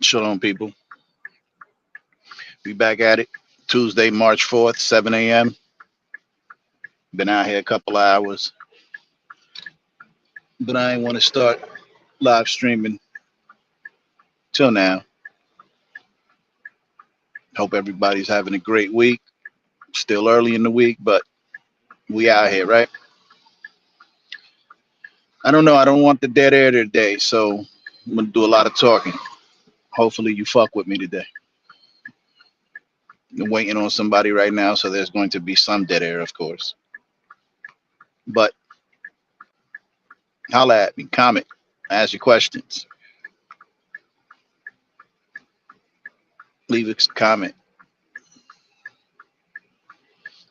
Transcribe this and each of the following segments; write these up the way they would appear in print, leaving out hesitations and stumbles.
Shalom, people. We back at it. Tuesday, March 4th, 7 a.m. Been out here a couple of hours, but I ain't want to start live streaming till now. Hope everybody's having a great week. Still early in the week, but we out here, right? I don't know. I don't want the dead air today, so I'm gonna do a lot of talking. Hopefully, you fuck with me today. I'm waiting on somebody right now, so there's going to be some dead air, of course. But holla at me, comment, ask your questions, leave a comment,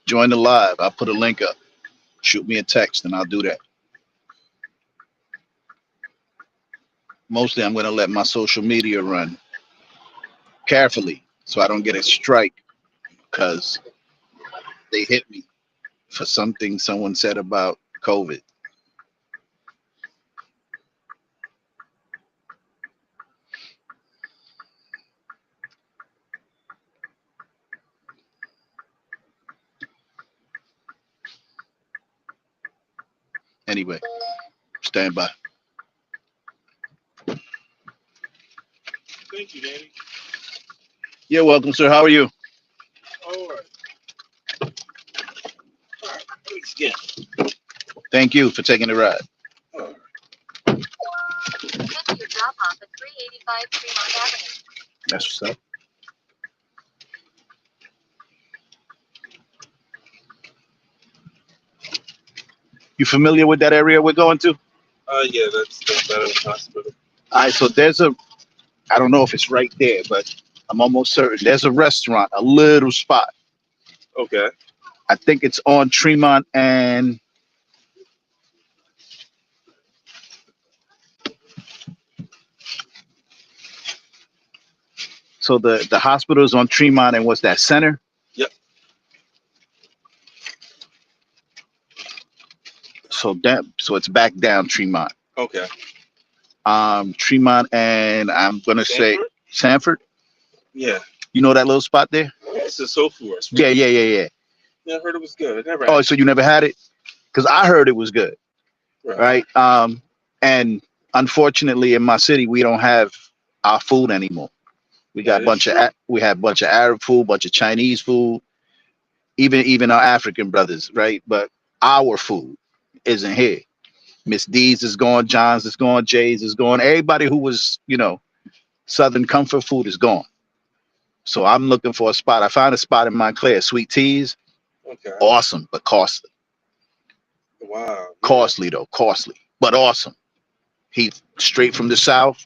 join the live. I'll put a link up. Shoot me a text, and I'll do that. Mostly, I'm going to let my social media run carefully so I don't get a strike because they hit me for something someone said about COVID. Anyway, stand by. Thank you, Danny. You're welcome, sir. How are you? All right. All right. Thanks again. Thank you for taking the ride. All right. Your drop off at 385 Fremont Avenue. That's what's up. You familiar with that area we're going to? Yeah, that's the Veterans Hospital. All right, so there's a, I don't know if it's right there, but I'm almost certain there's a restaurant, a little spot. Okay. I think it's on Tremont and so the hospital is on Tremont and what's that center? Yep. So it's back down Tremont. Okay. Tremont and I'm gonna say Sanford? Sanford. Yeah. You know that little spot there? It's a soul food restaurant. Yeah. Yeah, I heard it was good. I never Oh, had so you never had it? Because I heard it was good, it. Right. right? And unfortunately, in my city, we don't have our food anymore. We got That a is bunch true. we have a bunch of Arab food, bunch of Chinese food, even our African brothers, right? But our food isn't here. Miss D's is gone, John's is gone, Jay's is gone. Everybody who was, Southern comfort food is gone. So I'm looking for a spot. I found a spot in Montclair, Sweet Teas, Okay. awesome, but costly. Wow. Yeah. Costly though, costly, but awesome. He straight from the South.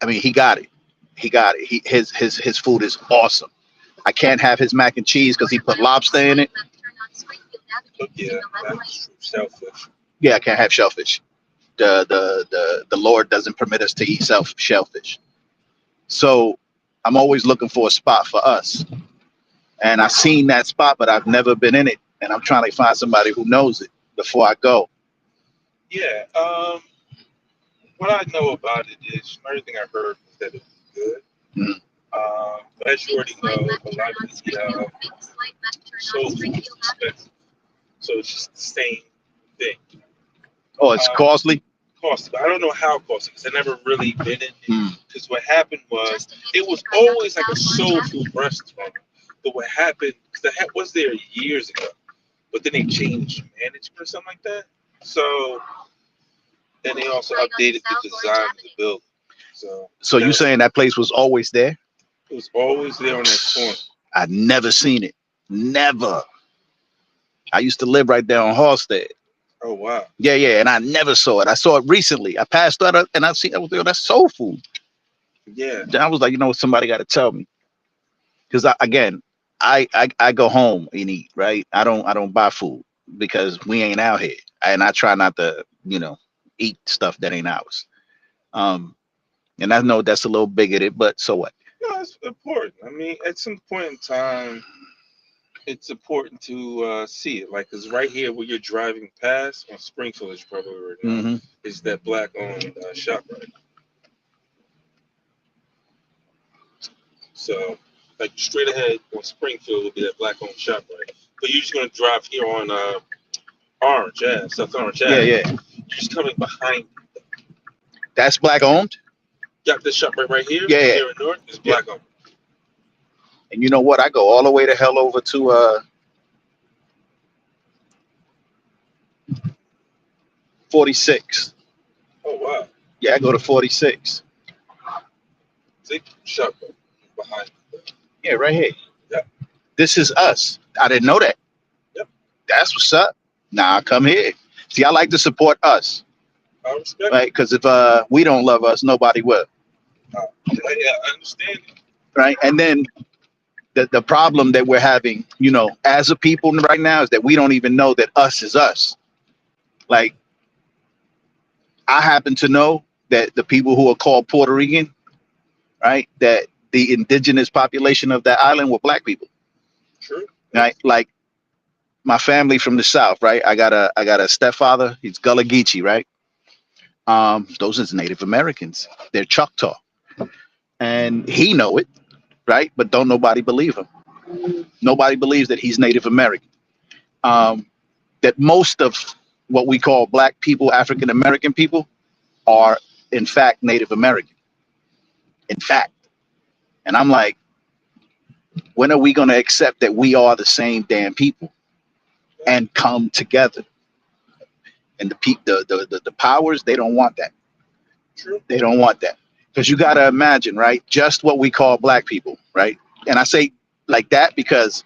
I mean, he got it. He got it. His food is awesome. I can't have his mac and cheese because he put lobster in it. But yeah, that's true. Shellfish. Yeah, I can't have shellfish. The Lord doesn't permit us to eat shellfish. So I'm always looking for a spot for us. And I seen that spot, but I've never been in it. And I'm trying to find somebody who knows it before I go. Yeah. What I know about it is everything I heard was that it was good. Mhm. But as you already know, a lot of the soul food is expensive. So it's just the same thing. Oh, it's Um, costly. Costly, but I don't know how costly because I never really been in there. Mm. Because what happened was it was always like a soul food restaurant. But what happened, because I was there years ago, but then they changed management or something like that. So then they also updated the design of the building. So So you that's saying that place was always there? it was always there on that corner. I'd never seen it. Never. I used to live right there on Halstead. Oh wow. Yeah, and I never saw it. I saw it recently. I passed that up and I see I was there. That's soul food. Yeah. Then I was like, somebody got to tell me because again, I go home and eat. Right? I don't buy food because we ain't out here, and I try not to eat stuff that ain't ours. Um, and I know that's a little bigoted, but so what? No, it's important. I mean, at some point in time, it's important to see it. Like, cause right here where you're driving past on Springfield, as you probably already know, Hmm. is that black-owned shop right. So, like straight ahead on Springfield would be that black-owned shop, right? But you're just gonna drive here on Orange, yeah, South Orange, Yeah, yeah. yeah. You're just coming behind. That's black owned. Got this shop right here. Yeah, yeah. Here in North is Yeah. black-owned. And you know what? I go all the way to hell over to 46. Oh wow, Yeah, I go to 46. see shop behind. Yeah, right here. Yep. This is us. I didn't know that. Yep. That's what's up. Nah, come here. See, I like to support us, I respect. right? Because if we don't love us, nobody will, Yeah, I understand. right? And then the problem that we're having, you know, as a people right now is that we don't even know that us is us. Like, I happen to know that the people who are called Puerto Rican, right, that the indigenous population of that island were black people, True. right? Like my family from the South, right? I got a stepfather. He's Gullah Geechee, right? Those are Native Americans. They're Choctaw, and he know it, right? But don't nobody believe him. Nobody believes that he's Native American. That most of what we call black people, African American people, are in fact Native American. In fact, and I'm like, when are we going to accept that we are the same damn people and come together? And the powers, they don't want that. True. They don't want that. Because you got to imagine, right? Just what we call black people, right? And I say like that because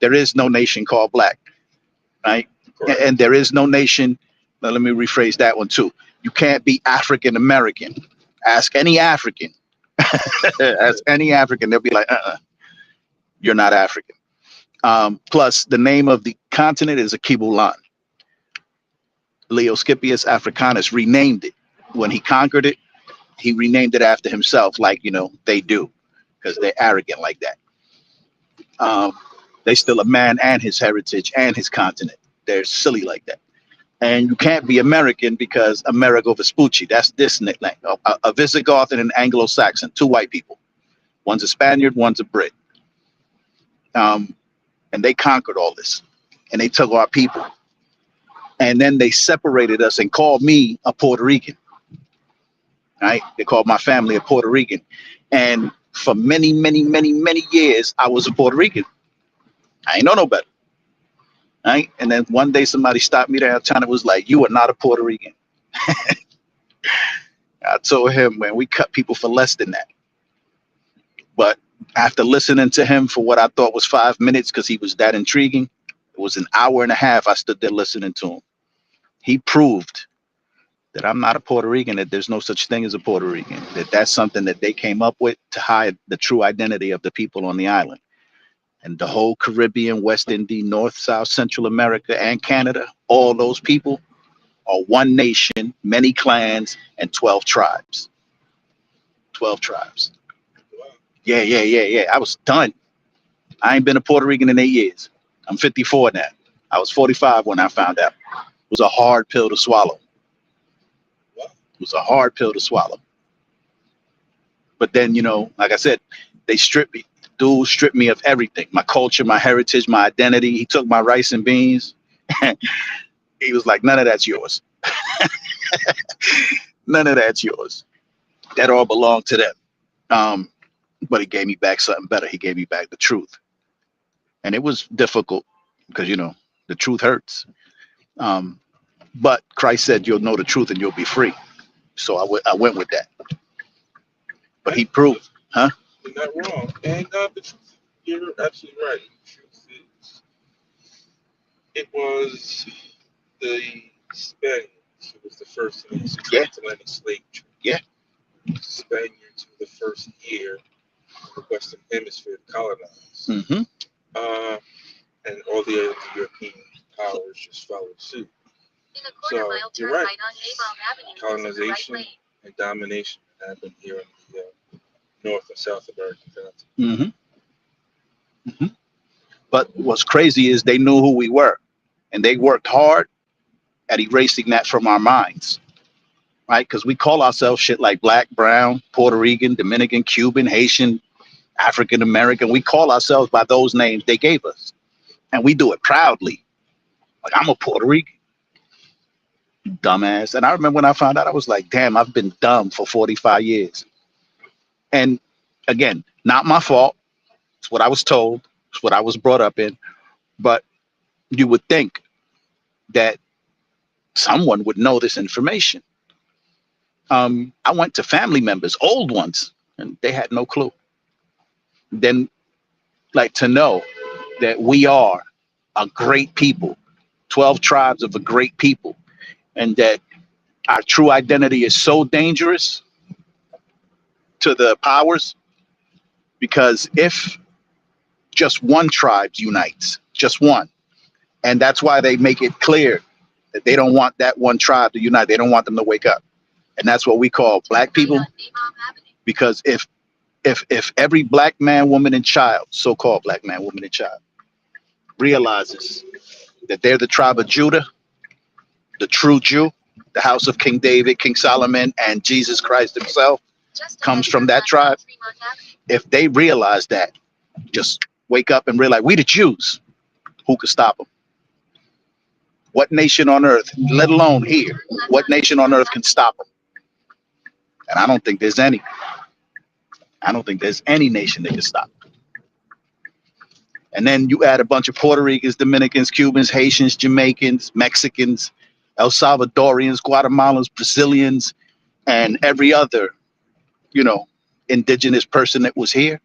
there is no nation called black, right? Correct. And there is no nation. Now, let me rephrase that one too. You can't be African American. Ask any African. Ask any African. They'll be like, you're not African. Plus, the name of the continent is Akibulan. Leo Scipius Africanus renamed it. When he conquered it, he renamed it after himself, like, you know, they do, because they're arrogant like that. They still a man and his heritage and his continent. They're silly like that. And you can't be American because Amerigo Vespucci, that's this nickname. A Visigoth and an Anglo-Saxon, two white people. One's a Spaniard, one's a Brit. And they conquered all this. And they took our people. And then they separated us and called me a Puerto Rican. Right? They called my family a Puerto Rican. And for many, many, many, many years, I was a Puerto Rican. I ain't know no better. Right? And then one day somebody stopped me downtown and was like, you are not a Puerto Rican. I told him, man, we cut people for less than that. But after listening to him for what I thought was 5 minutes, because he was that intriguing, it was an hour and a half I stood there listening to him. He proved that I'm not a Puerto Rican, that there's no such thing as a Puerto Rican, that that's something that they came up with to hide the true identity of the people on the island. And the whole Caribbean, West Indies, North, South, Central America, and Canada, all those people are one nation, many clans, and 12 tribes. 12 tribes. Yeah. I was done. I ain't been a Puerto Rican in 8 years. I'm 54 now. I was 45 when I found out. It was a hard pill to swallow. It was a hard pill to swallow. But then, you know, like I said, they stripped me. Dude stripped me of everything. My culture, my heritage, my identity. He took my rice and beans. He was like, none of that's yours. None of that's yours. That all belonged to them. But he gave me back something better. He gave me back the truth. And it was difficult because, you know, the truth hurts. But Christ said, you'll know the truth and you'll be free. So I went with that. But he proved, huh? You're not wrong. And the truth, you're absolutely right. The truth is, it was the Spaniards who was the first in the transatlantic slave trade. Yeah. The Spaniards were the first here in the Western Hemisphere to colonize. Mm-hmm. And all the other European powers just followed suit. In a quarter So, mile, you're turn right. right on Avon Avenue. This is the right Colonization lane. and domination happened here in the North and South American continent. Mm-hmm. But what's crazy is they knew who we were, and they worked hard at erasing that from our minds, right? Because we call ourselves shit like black, brown, Puerto Rican, Dominican, Cuban, Haitian, African American. We call ourselves by those names they gave us, and we do it proudly. Like, I'm a Puerto Rican, dumbass. And I remember when I found out, I was like, damn, I've been dumb for 45 years. And again, not my fault. It's what I was told. It's what I was brought up in. But you would think that someone would know this information. I went to family members, old ones, and they had no clue. Then, like, to know that we are a great people, 12 tribes of a great people, and that our true identity is so dangerous to the powers, because if just one tribe unites, just one, and that's why they make it clear that they don't want that one tribe to unite. They don't want them to wake up, and that's what we call black people. Because if every black man, woman, and child, so-called black man, woman, and child, realizes that they're the tribe of Judah, the true Jew, the house of King David, King Solomon, and Jesus Christ himself comes from that tribe. If they realize that, just wake up and realize we the Jews, who could stop them? What nation on earth, let alone here, what nation on earth can stop them? And I don't think there's any. I don't think there's any nation that can stop them. And then you add a bunch of Puerto Ricans, Dominicans, Cubans, Haitians, Jamaicans, Mexicans, El Salvadorians, Guatemalans, Brazilians, and every other, indigenous person that was here,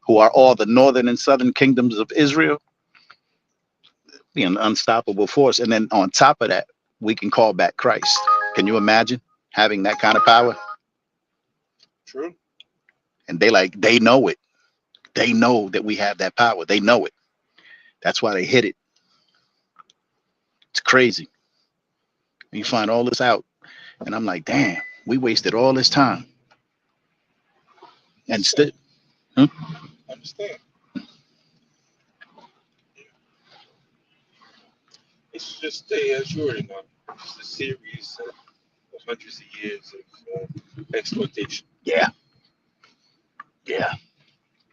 who are all the northern and southern kingdoms of Israel, be an unstoppable force. And then on top of that, we can call back Christ. Can you imagine having that kind of power? True. And they know it. They know that we have that power. They know it. That's why they hit it. It's crazy. You find all this out, and I'm like, damn, we wasted all this time. And still, Understand. It's just as you already know, it's a series of hundreds of years of exploitation. yeah.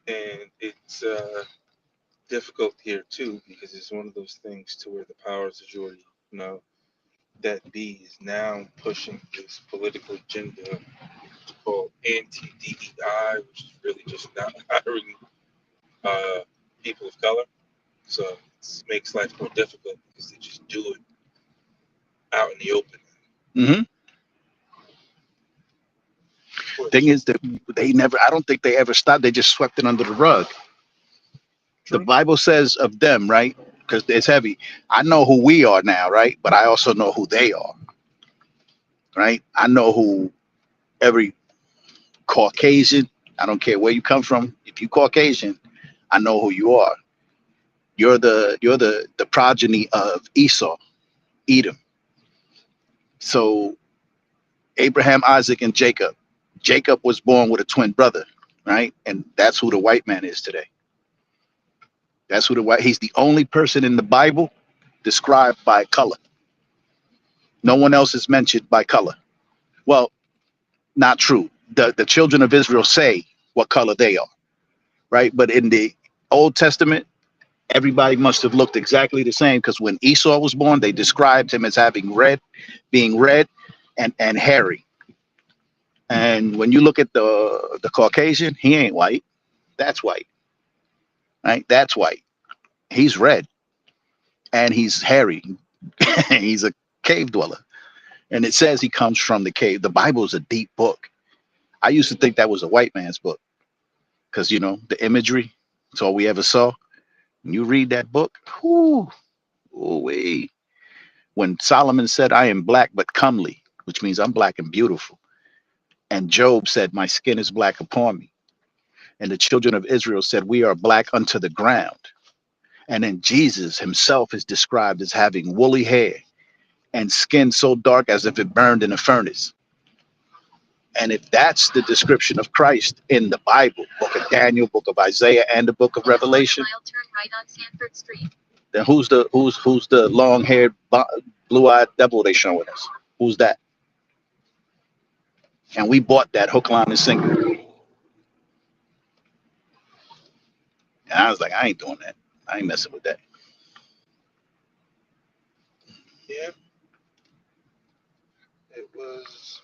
And it's difficult here too, because it's one of those things to where the powers of majority, that be is now pushing this political agenda called anti-DEI, which is really just not hiring people of color. So it makes life more difficult because they just do it out in the open. Mm-hmm. Thing is that I don't think they ever stopped. They just swept it under the rug. True. The Bible says of them, right? Because it's heavy. I know who we are now, right? But I also know who they are, right? I know who every Caucasian, I don't care where you come from. If you Caucasian, I know who you are. You're the progeny of Esau, Edom. So Abraham, Isaac, and Jacob. Jacob was born with a twin brother, right? And that's who the white man is today. That's who he's the only person in the Bible described by color. No one else is mentioned by color. Well, not true. The children of Israel say what color they are, right? But in the Old Testament, everybody must have looked exactly the same, because when Esau was born, they described him as being red and hairy. And when you look at the Caucasian, he ain't white. That's white, right? That's white. He's red and he's hairy. He's a cave dweller. And it says he comes from the cave. The Bible is a deep book. I used to think that was a white man's book because, the imagery, it's all we ever saw. When you read that book, when Solomon said, I am black but comely, which means I'm black and beautiful. And Job said, my skin is black upon me. And the children of Israel said, we are black unto the ground. And then Jesus himself is described as having woolly hair and skin so dark as if it burned in a furnace. And if that's the description of Christ in the Bible, book of Daniel, book of Isaiah, and the book of Revelation, then who's the long-haired, blue-eyed devil they showing us? Who's that? And we bought that hook, line, and sinker. And I was like, I ain't doing that. I ain't messing with that. Yeah, it was,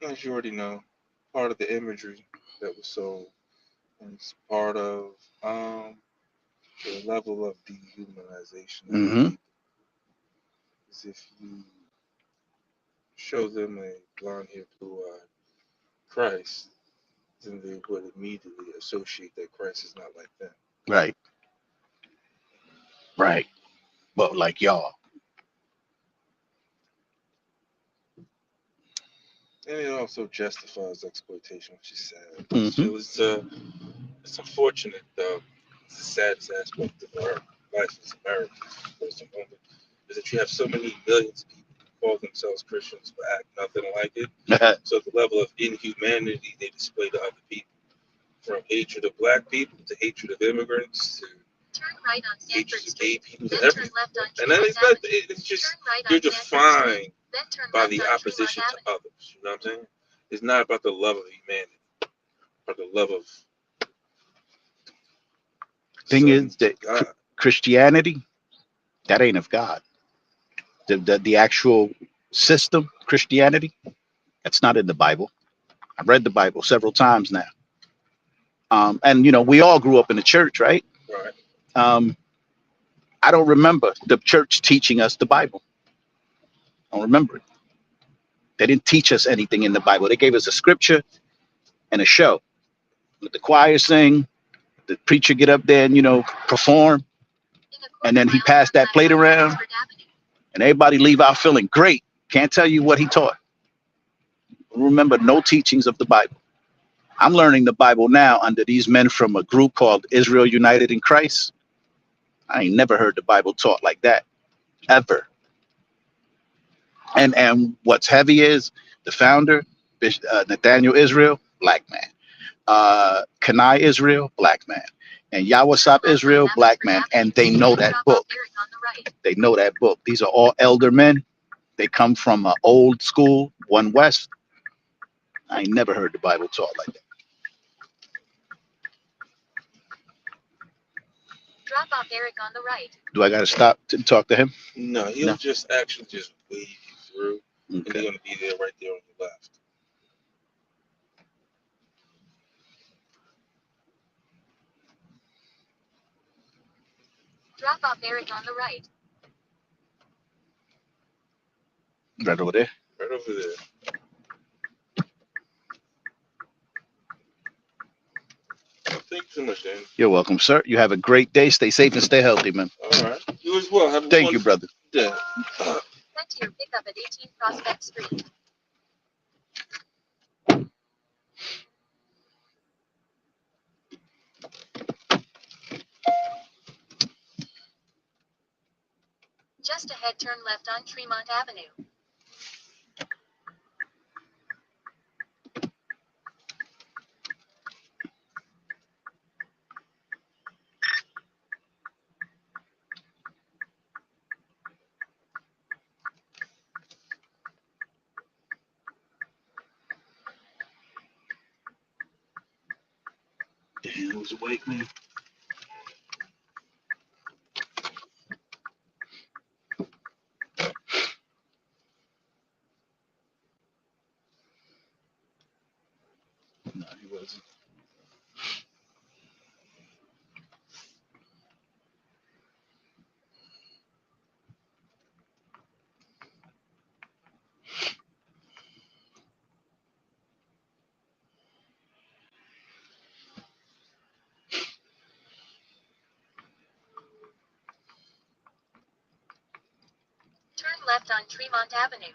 as you already know, part of the imagery that was sold, and it's part of the level of dehumanization of the Hmm. people. Is if you show them a blonde-haired, blue-eyed Christ, then they would immediately associate that Christ is not like them. Right. Right. But like y'all. And it also justifies exploitation, which is sad. Hmm. It's unfortunate, though. It's the saddest aspect of our life as Americans, first and moment, is that you have so many millions of people who call themselves Christians but act nothing like it. So the level of inhumanity they display to other people, from hatred of black people to hatred of immigrants to Turn right on hatred Stanford of gay Street. people to Then turn everything. left on And then Tremont it's not, Avenue. it's just, Turn right you're on Stanford Street. defined Then turn by left the on opposition Tremont to Avenue. others. You know what I'm saying? It's not about the love of humanity, or the love of Thing sons is of that God. Christianity, that ain't of God. The actual system, Christianity, that's not in the Bible. I've read the Bible several times now. And we all grew up in the church, right? Right. Um, I don't remember the church teaching us the Bible. I don't remember it. They didn't teach us anything in the Bible. They gave us a scripture and a show. Let the choir sing, the preacher get up there and perform, In a and quarter then he mile, passed turn that left plate on around, Stanford Avenue. and everybody leave out feeling great. Can't tell you what he taught. Remember no teachings of the Bible. I'm learning the Bible now under these men from a group called Israel United in Christ. I ain't never heard the Bible taught like that ever. And what's heavy is the founder, Nathaniel Israel, black man. Kanai Israel, black man. And Yawasop Israel, black man. And they know that book. They know that book. These are all elder men. They come from an old school, one West. I ain't never heard the Bible taught like that. Drop off Eric on the right. Do I got to stop to talk to him? No, he'll No. just actually just wave you through, and they're Okay. going to be there right there on your left. Drop off Eric on the right. Right over there. Right over there. Thank you so much, Dan. You're welcome, sir. You have a great day. Stay safe and stay healthy, man. All right. You as well. Have a Thank you, wonderful brother. day. Head to your pickup at 18 Prospect Street. Just ahead, turn left on Tremont Avenue. Damn, who's awake, man? No, he wasn't. Turn left on Tremont Avenue.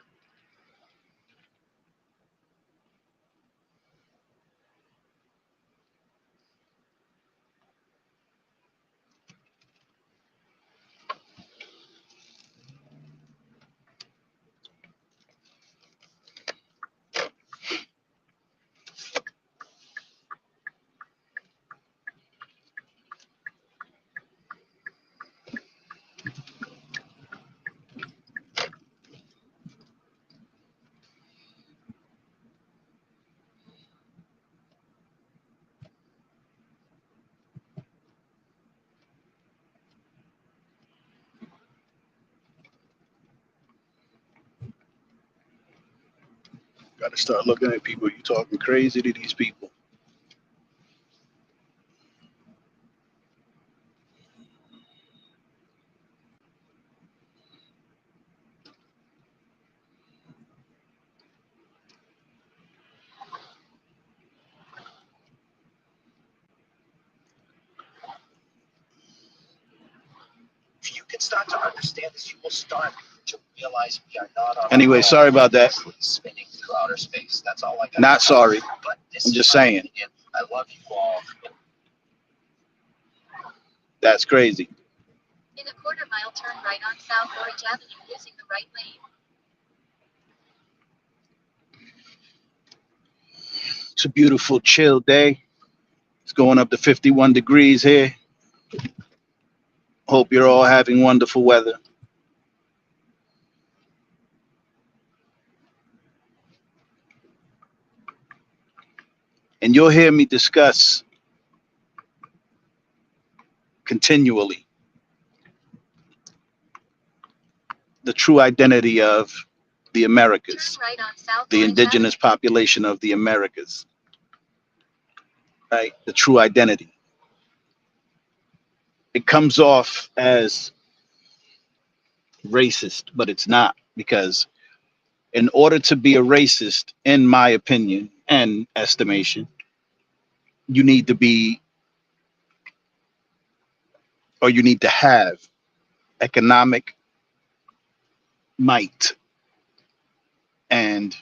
Gotta start looking at people. You talking crazy to these people. If you can start to understand this, you will start to realize we are not on Anyway, sorry about that. spinning through outer space. That's all I got. Not sorry. But this I'm is just my saying. opinion. I love you all. That's crazy. In a quarter-mile, turn right on South Orange Avenue using the right lane. It's a beautiful, chill day. It's going up to 51 degrees here. Hope you're all having wonderful weather. And you'll hear me discuss continually the true identity of the Americas, Turn right on South the Orange indigenous population of the Americas, right? The true identity. It comes off as racist, but it's not, because in order to be a racist, in my opinion and estimation, you need to be, or you need to have economic might, and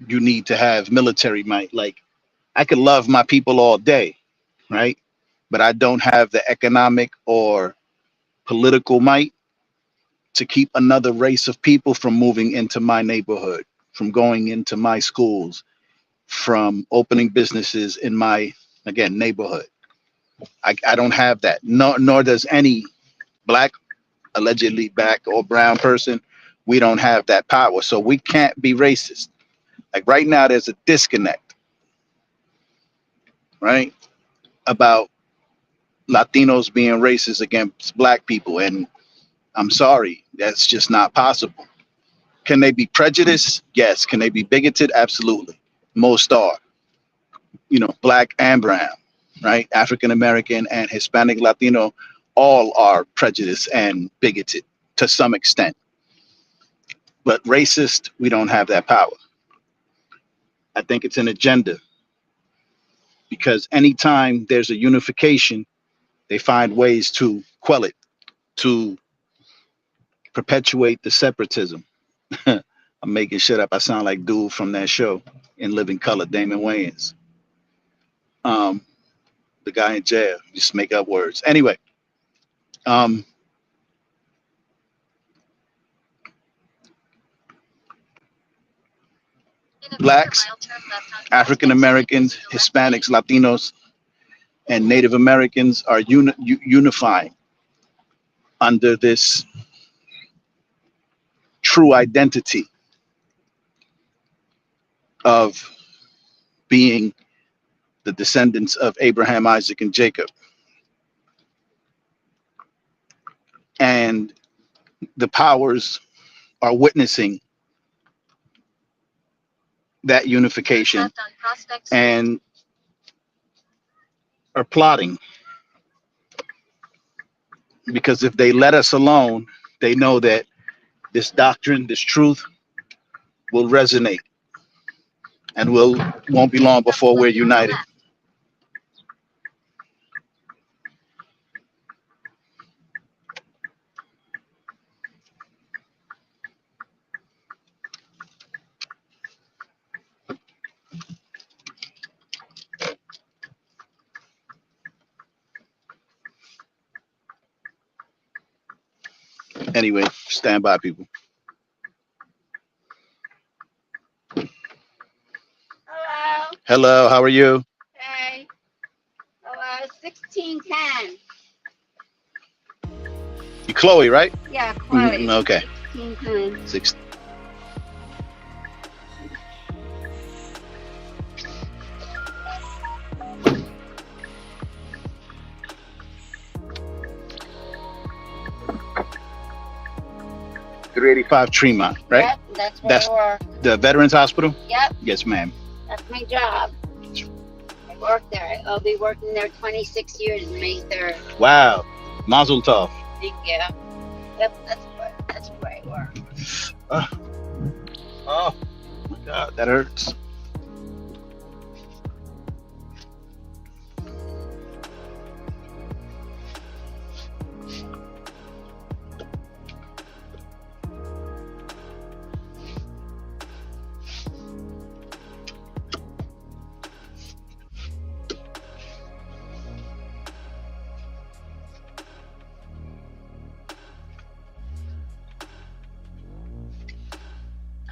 you need to have military might. Like, I could love my people all day, right? But I don't have the economic or political might to keep another race of people from moving into my neighborhood, from going into my schools, from opening businesses in my, again, neighborhood. I don't have that. No, nor does any black, allegedly black or brown person. We don't have that power. So we can't be racist. Like right now, there's a disconnect, right? About Latinos being racist against black people. And I'm sorry, that's just not possible. Can they be prejudiced? Yes. Can they be bigoted? Absolutely. Most are, black and brown, right? African American and Hispanic, Latino, all are prejudiced and bigoted to some extent. But racist, we don't have that power. I think it's an agenda, because anytime there's a unification, they find ways to quell it, to perpetuate the separatism. I'm making shit up. I sound like dude from that show in Living Color, Damon Wayans. The guy in jail, just make up words. Anyway, in a blacks, quarter-mile, turn left on African Americans, Hispanics, Latinos, and Native Americans are unifying under this true identity of being the descendants of Abraham, Isaac, and Jacob. And the powers are witnessing that unification left on Prospect Street. and are plotting. Because if they let us alone, they know that this doctrine, this truth will resonate, and won't be long before we're united. Anyway, stand by, people. Hello. Hello, how are you? Hey. Hello. 1610. You Chloe, right? Yeah, Chloe. Okay. 1610. Six. 385 Tremont, right? Yep, that's where That's- we were. The Veterans Hospital? Yep, Yes, ma'am. that's my job. I work there. I'll be working there 26 years May 3rd. Wow. Mazel tov. Thank you. Yep, that's where I work. Oh my God, that hurts.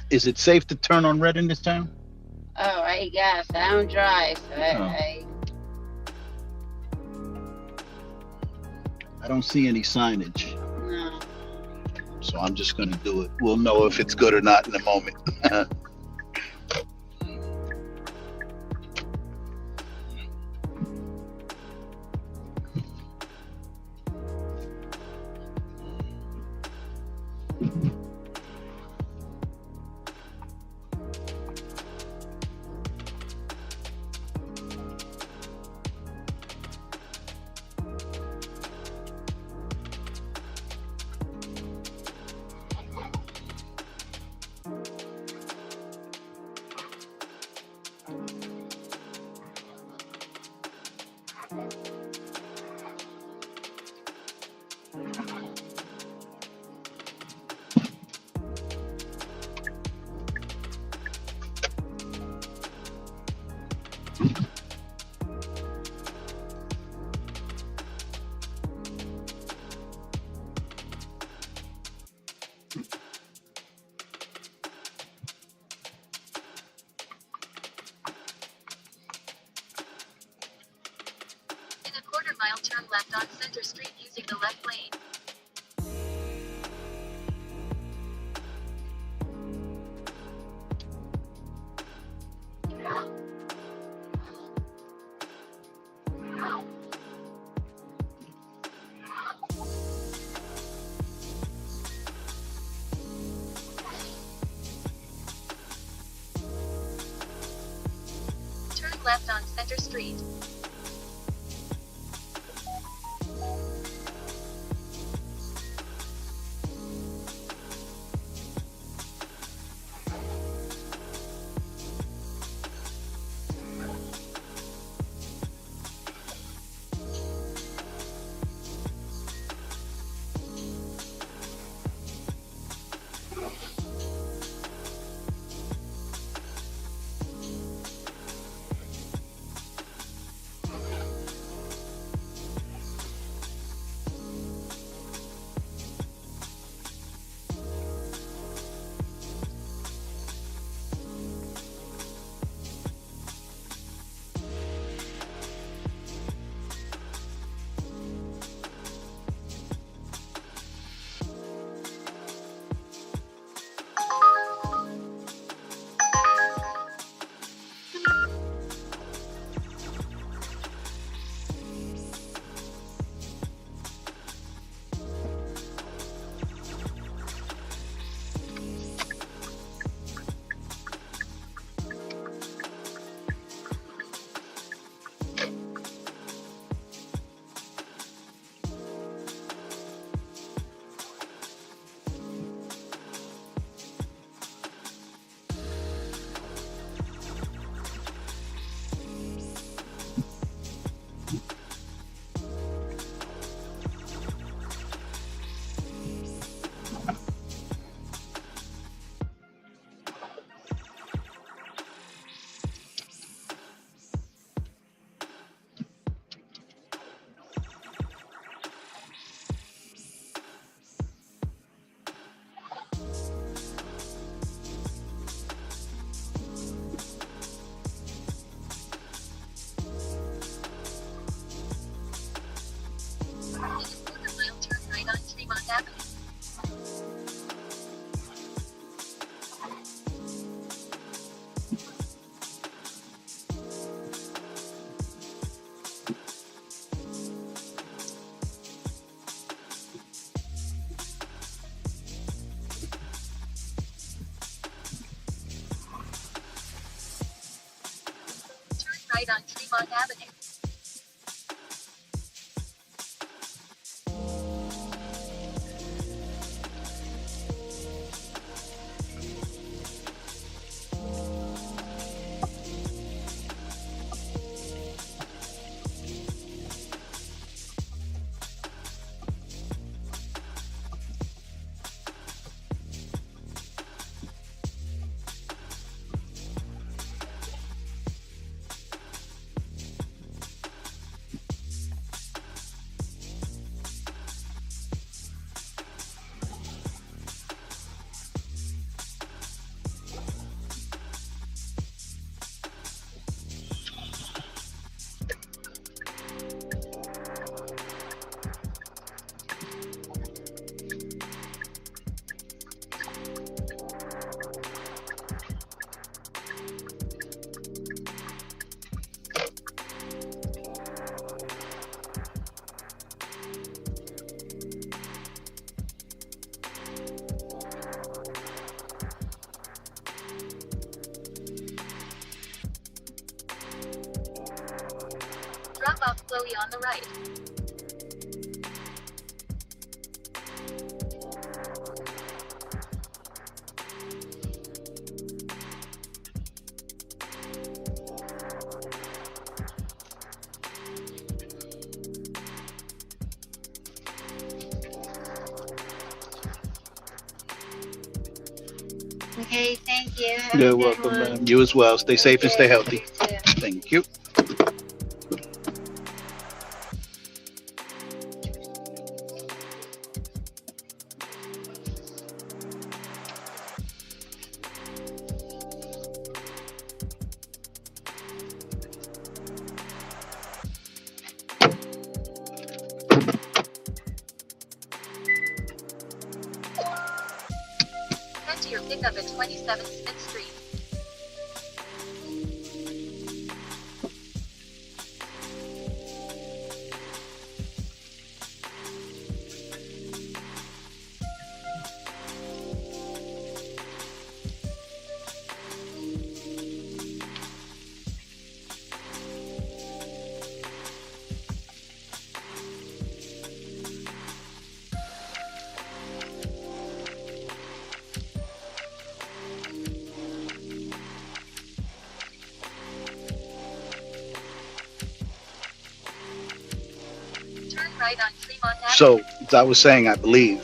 Is it safe to turn on red in this town? Oh, I guess. I don't drive. So I don't see any signage, no. so I'm just gonna do it. We'll know if it's good or not in a moment. In a quarter-mile, turn left on Center Street using the left lane. Turn left on Center Street. right on Tremont Avenue. Drop off Chloe on the right. Okay, thank you. Have a You're good welcome, one. man. You as well. Stay safe and stay Okay, healthy. you too. Thank you. Head to your pickup at 27 Smith Street. Turn right on Tremont Avenue. So, as I was saying, I believe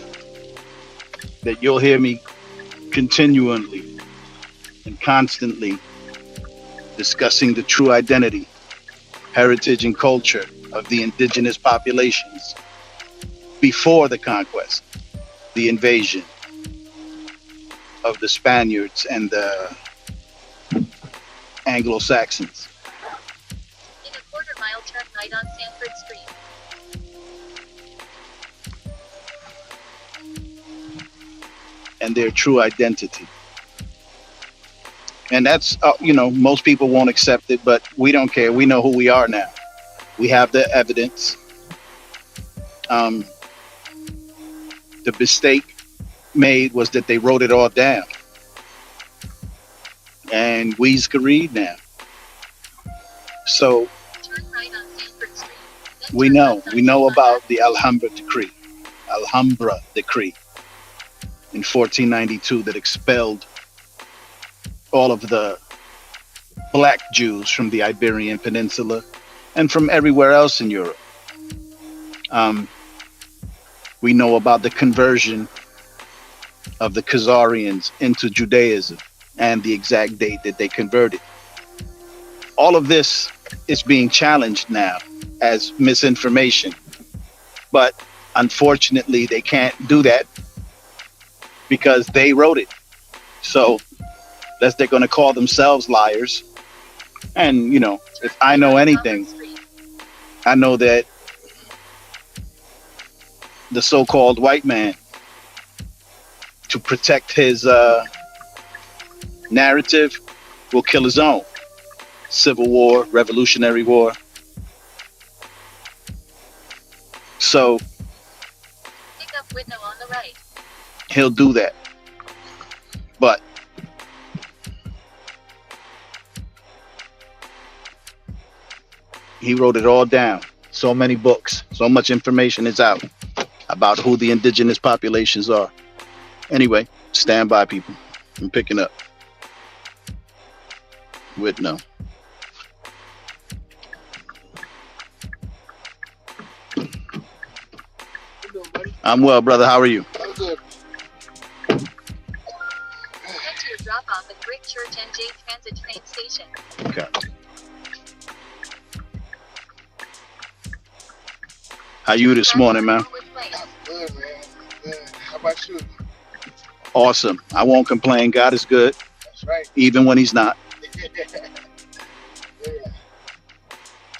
that you'll hear me continually and constantly discussing the true identity, heritage, and culture of the indigenous populations before the conquest, the invasion of the Spaniards and the Anglo-Saxons. In a quarter-mile, turn right on Sanford Street. And their true identity. And that's, most people won't accept it, but we don't care. We know who we are now. We have the evidence. The mistake made was that they wrote it all down. And we can read now. So Turn right on Sanford Street. Then we turn know. left on We know Tremont about Avenue. the Alhambra Decree in 1492 that expelled all of the black Jews from the Iberian Peninsula and from everywhere else in Europe. We know about the conversion of the Khazarians into Judaism and the exact date that they converted. All of this is being challenged now as misinformation, but unfortunately they can't do that because they wrote it. So unless they're going to call themselves liars. And, if I know anything, I know that the so-called white man, to protect his narrative, will kill his own. Civil War, Revolutionary War. So Pick up Whitnell on the right. he'll do that. But He wrote it all down. So many books, so much information is out about who the indigenous populations are. Anyway, stand by, people. I'm picking up with no. You doing, buddy? I'm well, brother. How are you? I'm good. Head to a drop off at Brick Church NJ Transit train station. Okay. How you this morning, man? Norwood Place. I'm good, man. I'm good. How about you? Awesome. I won't complain. God is good, That's right. even when he's not. Yeah.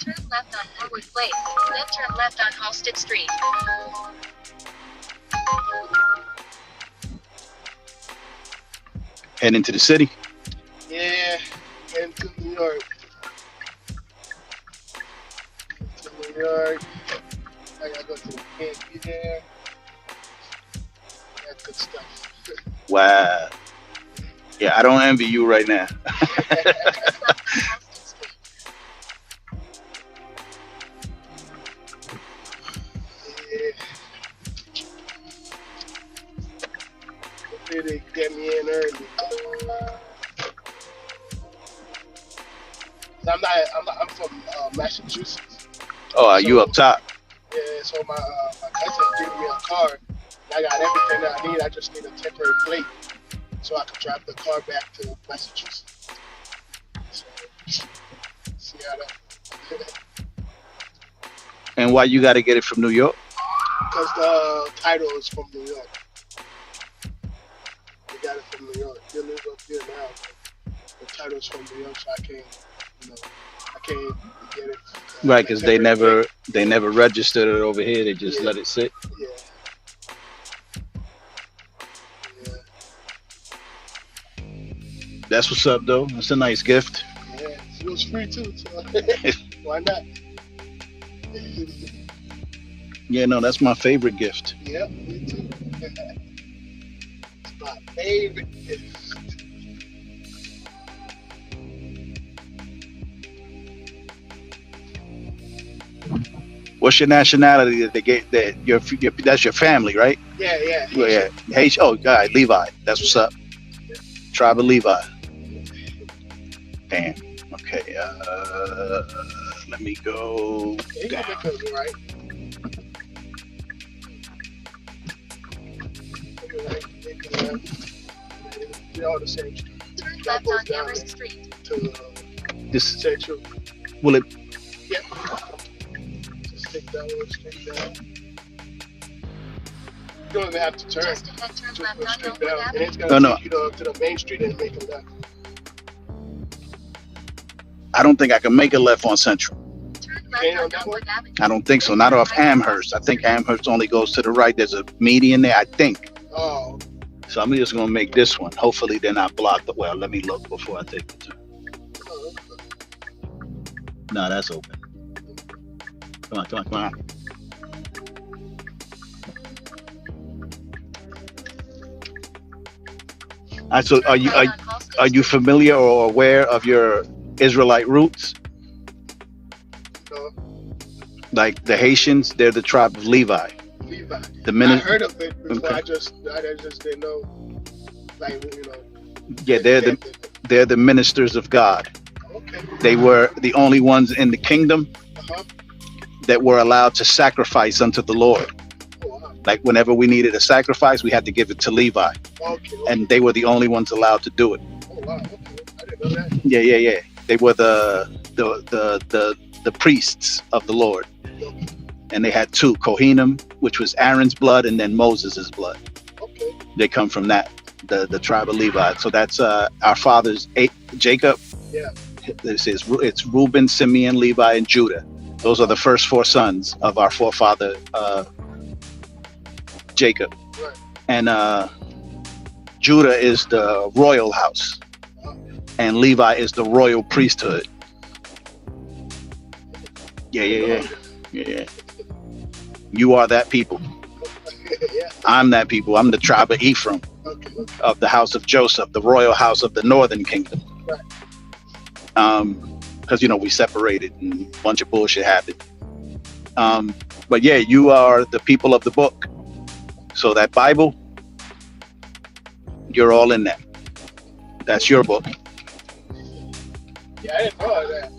Turn left on Norwood Place, then turn left on Halsted Street. Heading to the city. Yeah. Heading to New York. To New York. I gotta go to the KP there. That good stuff. Wow. Yeah, I don't envy you right now. Turn left on Halsted Street. Yeah. Hopefully they get me in early. I'm from Massachusetts. Oh, are you up top? Yeah, so my cousin gave me a car. I got everything that I need. I just need a temporary plate so I can drive the car back to Massachusetts. So, see how that. And why you got to get it from New York? Because the title is from New York. They got it from New York. They live up here now. But the title's from New York, so I can't, I can't get it. Right, because they never registered it over here. They just let it sit. Yeah. Yeah. That's what's up, though. That's a nice gift. Yeah. It was free too, so why not? Yeah, no, that's my favorite gift. Yep, me too. It's my favorite gift. What's your nationality that they get? That your that's your family, right? Yeah, yeah. Well, yeah. Hey, oh, God, Levi. That's what's up. Tribe of Levi. Damn. Okay. Let me go You down. can make it right. Make it right. They're all the same street. Turn That left on goes down Amherst Street. to This Central. will it? Yeah. Just take that one straight down. You don't even have to turn. Just ahead, turn Just left go on straight Norwood down. And Avenue. it's Oh, gonna no. take you to the main street and make a left. I don't think I can make a left on Central. Turn Okay, left on on that Norwood Avenue. I don't think so. Not off Amherst. I think Amherst only goes to the right. There's a median there, I think. Oh, So I'm just gonna make this one. Hopefully they're not blocked. Well, let me look before I take the turn. oh, No, that's open. Come on, come on, come on. So Turn right on Halsted are you Street. familiar or aware of your Israelite roots? no. Like the Haitians, they're the tribe of Levi. Levi. The I minute, heard of it before. Okay. I just didn't know. Like yeah, they're the ministers of God. Okay. They were the only ones in the kingdom Uh-huh. that were allowed to sacrifice unto the Lord. Oh, wow. Like whenever we needed a sacrifice, we had to give it to Levi, Okay. and they were the only ones allowed to do it. Oh, wow. Okay. I didn't know that. Yeah, yeah, yeah. They were the priests of the Lord, and they had two: Kohanim, which was Aaron's blood, and then Moses's blood. Okay. They come from that, the tribe of Levi. So that's our fathers, Jacob. Yeah. This is it's Reuben, Simeon, Levi, and Judah. Those are the first four sons of our forefather Jacob. Right. And Judah is the royal house, and Levi is the royal priesthood. Yeah, yeah, yeah, yeah, yeah. You are that people. Yeah. I'm that people. I'm the tribe of Ephraim, Okay. of the house of Joseph, the royal house of the northern kingdom. Right. because we separated and a bunch of bullshit happened. But yeah, you are the people of the book. So that Bible, you're all in that. That's your book. Yeah, I didn't know that.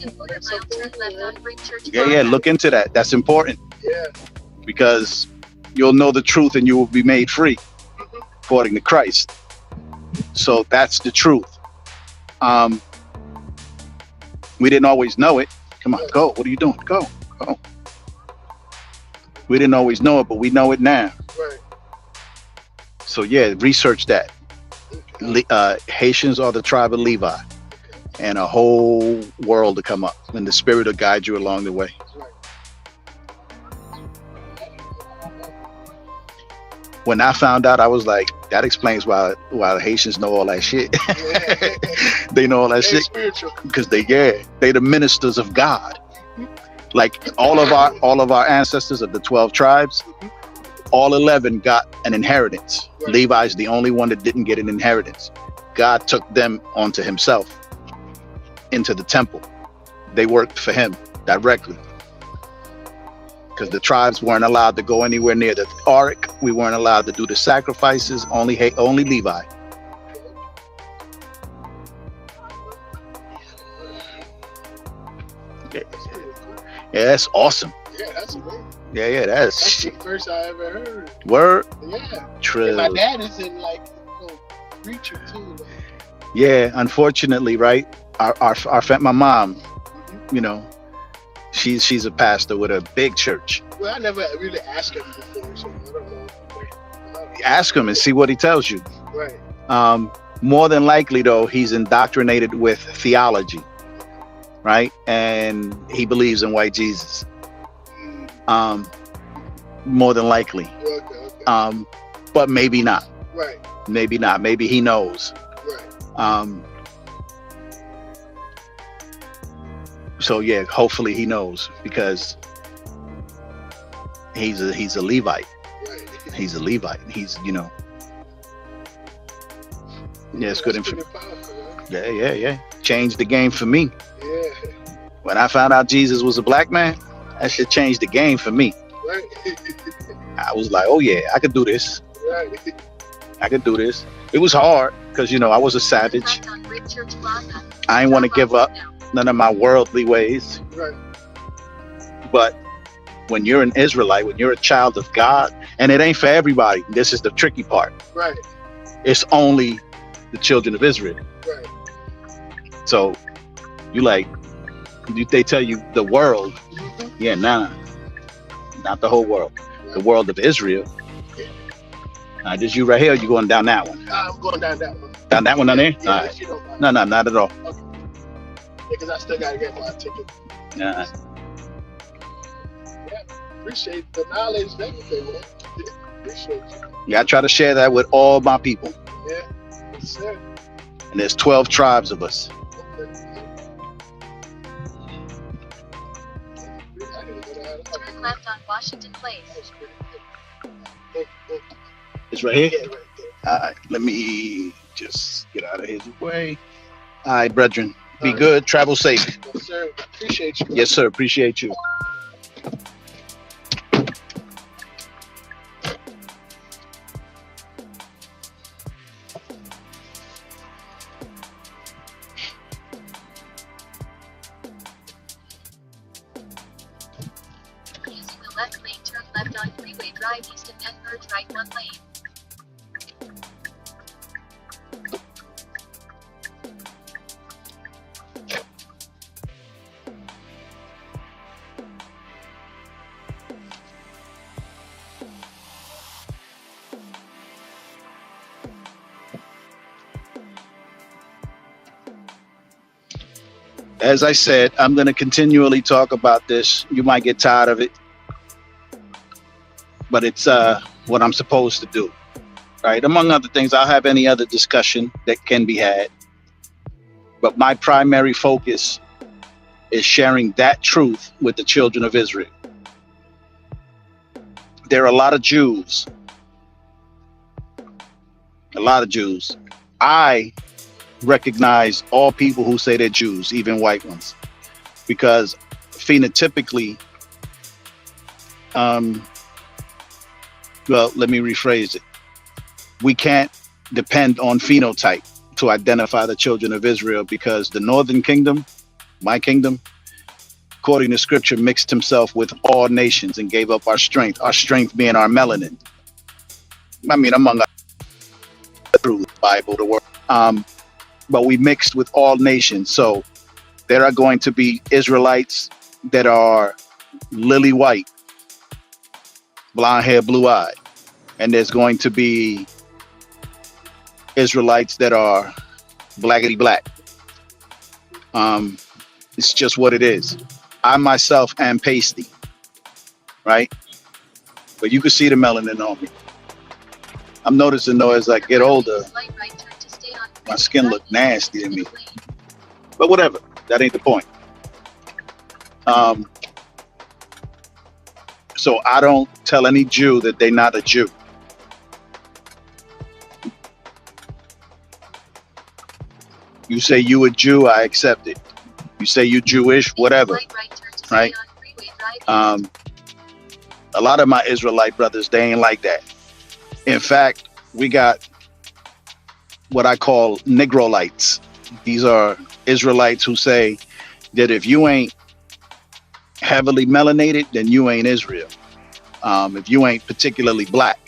In a quarter mile, turn left on Brick Church Yeah, Plaza. look into that. That's important Yeah. because you'll know the truth and you will be made free according to Christ. So that's the truth. We didn't always know it. Come on, go. What are you doing? Go. We didn't always know it, but we know it now. Right. So yeah, research that. Okay. Haitians are the tribe of Levi, and a whole world to come up, and the Spirit will guide you along the way. Right. When I found out, I was like, that explains why the Haitians know all that shit. Yeah. They know all that They're shit spiritual. because they the ministers of God. Like all of our ancestors of the 12 tribes, all 11 got an inheritance. Right. Levi's the only one that didn't get an inheritance. God took them onto himself into the temple. They worked for him directly because the tribes weren't allowed to go anywhere near the ark. We weren't allowed to do the sacrifices. Only Levi. Yeah, that's awesome. Yeah, that's great. Yeah, That's that's the first I ever heard. word. Yeah. True. And my dad is in like preacher too. Like, Yeah, unfortunately, right? My mom, she's a pastor with a big church. well, I never really asked him before, so I don't know. Ask him and see what he tells you. Right. More than likely, though, he's indoctrinated with theology, right? And he believes in white Jesus. Mm, More than likely, okay. but maybe not. Right. Maybe not. Maybe he knows. Right. So yeah, hopefully he knows because he's a Levite. Right. He's a Levite. He's yeah, it's good That's information. pretty powerful, man. Yeah. Changed the game for me. Yeah. When I found out Jesus was a black man, that shit changed the game for me. Right. I was like, oh yeah, I could do this. Right. I could do this. It was hard because I was a savage. Left on Brick Church Plaza. I didn't want to give up none of my worldly ways. Right. But when you're an Israelite, when you're a child of God, and it ain't for everybody, this is the tricky part. Right. It's only the children of Israel. Right. So they tell you the world. Yeah, nah, not the whole world. The world of Israel. This you right here, you going down that one. I'm going down that one. Down that one down there? Yeah, All right. if you don't mind. No, not at all. Because I still gotta get my ticket. Nah. Appreciate the knowledge and everything, man. Appreciate you. Yeah, I try to share that with all my people. Yeah. Yes, sir. And there's 12 tribes of us. Okay. I didn't know that. Turn left on Washington Place. That's pretty good. Thank you. It's right here? Yeah, right there. All right, let me just get out of his way. All right, brethren, be All right. good. Travel safe. Yes, sir. Appreciate you. Yes, sir. Appreciate you. Using the left lane, turn left on Freeway Drive East and then merge right one lane. As I said, I'm going to continually talk about this. You might get tired of it, but it's what I'm supposed to do, right? Among other things, I'll have any other discussion that can be had, but my primary focus is sharing that truth with the children of Israel. There are a lot of Jews. I recognize all people who say they're Jews, even white ones, because phenotypically, um, well, let me rephrase it. We can't depend on phenotype to identify the children of Israel because the northern kingdom, my kingdom, according to scripture, mixed himself with all nations and gave up our strength being our melanin. I mean, among other through the Bible, the word. But we mixed with all nations. So there are going to be Israelites that are lily white, blonde hair, blue eyed. And there's going to be Israelites that are blackety black. It's just what it is. I myself am pasty, right? But you can see the melanin on me. I'm noticing though as I get older, Slight right turn to stay on my skin look Freeway nasty to Drive me. east lane. But whatever, that ain't the point. So I don't tell any Jew that they're not a Jew. You say you a Jew, I accept it. You say you Jewish, whatever, Slight right turn to stay right? on Freeway Drive east. A lot of my Israelite brothers, they ain't like that. In fact, we got what I call Negrolites. These are Israelites who say that if you ain't heavily melanated, then you ain't Israel. If you ain't particularly black,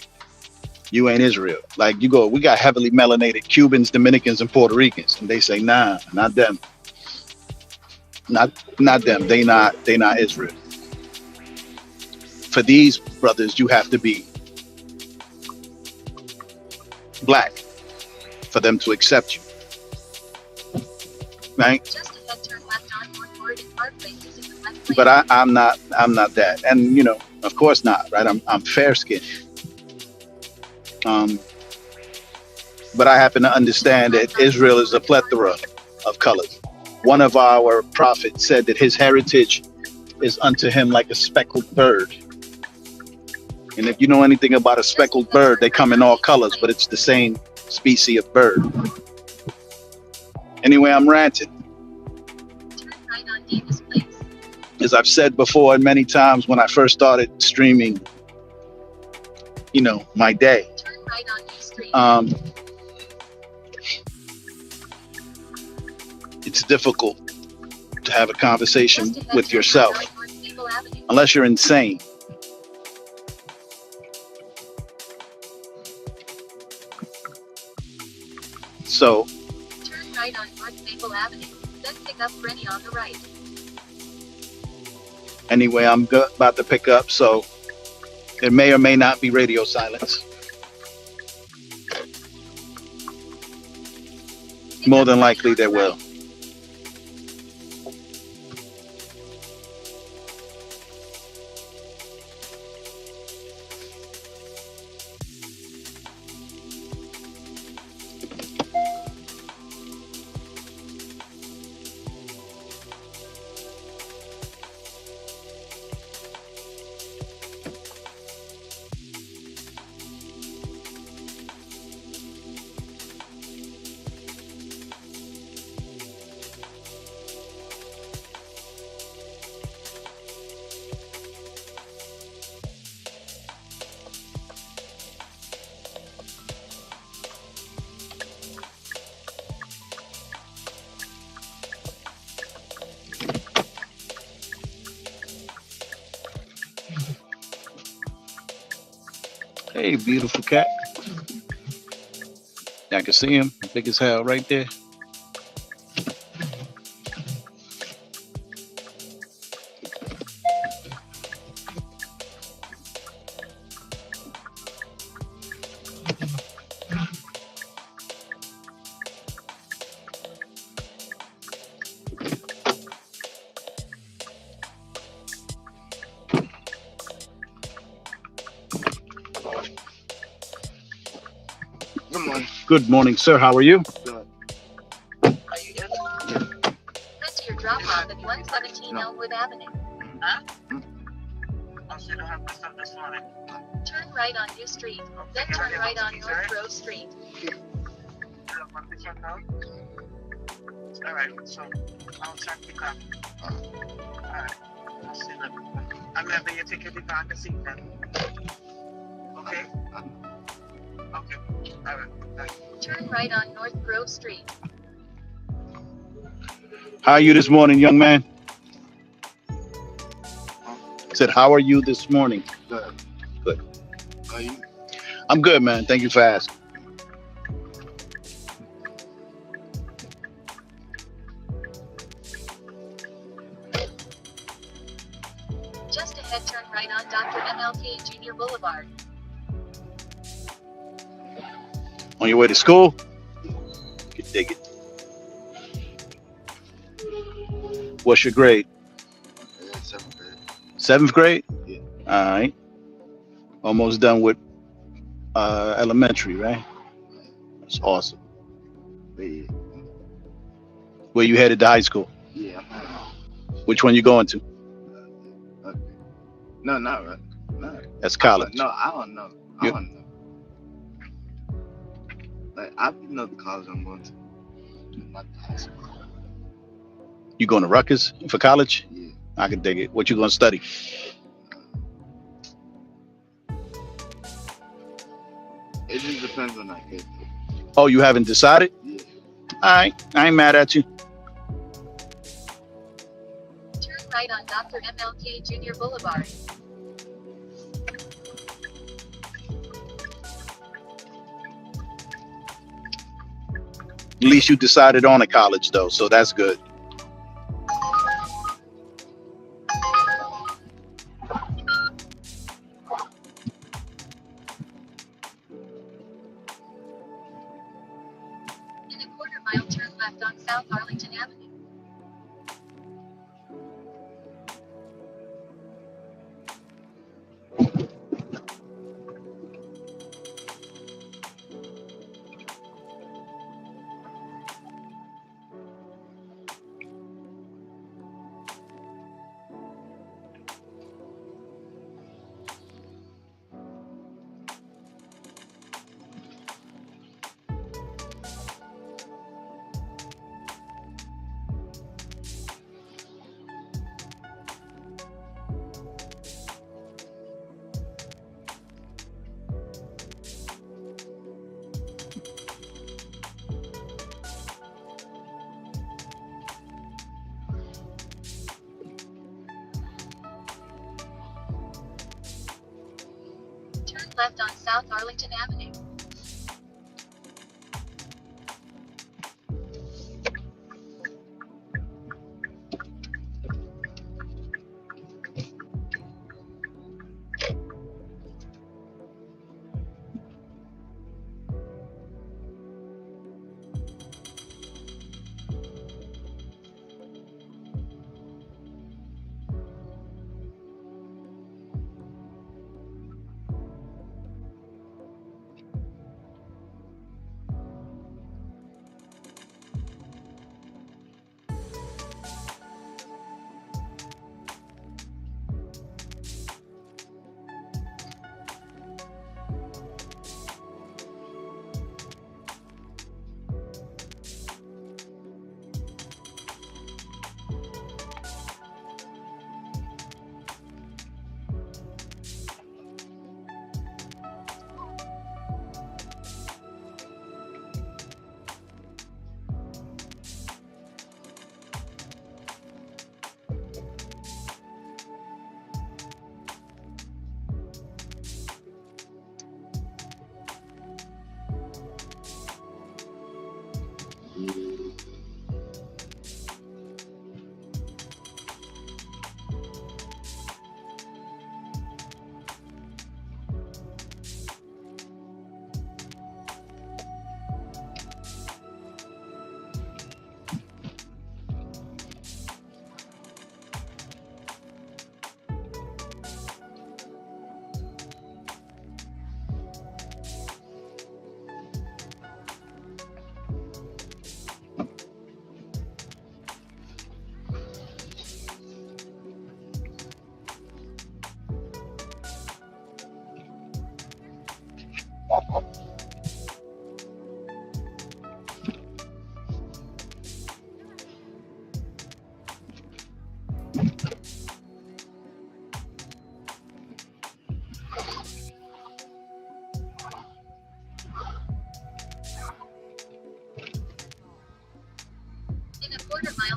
you ain't Israel. Like you go, we got heavily melanated Cubans, Dominicans, and Puerto Ricans, and they say, nah, not them, not them. They not Israel. For these brothers, you have to be black for them to accept you, right? Just ahead, turn left on North Oregon Parkway using the left lane. But I'm not that, and you know, of course not, right? I'm fair skinned. But I happen to understand that Israel is a plethora of colors. One of our prophets said that his heritage is unto him like a speckled bird. And if you know anything about a speckled bird, they come in all colors, but it's the same species of bird. Anyway, I'm ranting. Turn right on Davis Place. As I've said before and many times when I first started streaming, you know, my day, Turn right on U Street. it's difficult to have a conversation Just ahead, with turn yourself right on North Maple Avenue. unless you're insane. So Turn right on North Maple Avenue. Then pick up Rennie on the right. anyway, I'm about to pick up, so there may or may not be radio silence. More than likely there will. Hey, beautiful cat. I can see him, big as hell right there. Good morning. Good morning, sir. How are you? Good. Are you in? Head to your drop off at 117 Elmwood Avenue. Oh, so you don't have my stuff this morning. Turn right on U Street. Then turn right on North Grove Street. You have my picture now? right. So I'll check you out. Alright. I'll see you later. I'm never you take your leave. I can see you then. Okay? Okay. Alright. Bye. Turn right on North Grove Street. How are you this morning, young man? I said, how are you this morning? Good. Good. Are you? I'm good, man. Thank you for asking. Just ahead, turn right on Dr. MLK Jr. Boulevard. On your way to school? You can dig it. What's your grade? Yeah, 7th grade. 7th grade? Yeah. All right. Almost done with elementary, right? That's awesome. Wait, Where you headed to high school? yeah, I'm not. Which one you going to? Okay. No, not right. No. That's college. No, I don't know. I You- don't know. Like, I know the college I'm going to. Not the high school. You going to Rutgers for college? Yeah. I can dig it. What you going to study? It just depends on that kid. Oh, you haven't decided? Yeah. All right. I ain't mad at you. Turn right on Dr. MLK Jr. Boulevard. At least you decided on a college, though, so that's good. In a quarter mile, turn left on South Arlington Avenue. Turn left on South Arlington Avenue.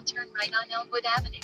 mile, turn right on Elmwood Avenue.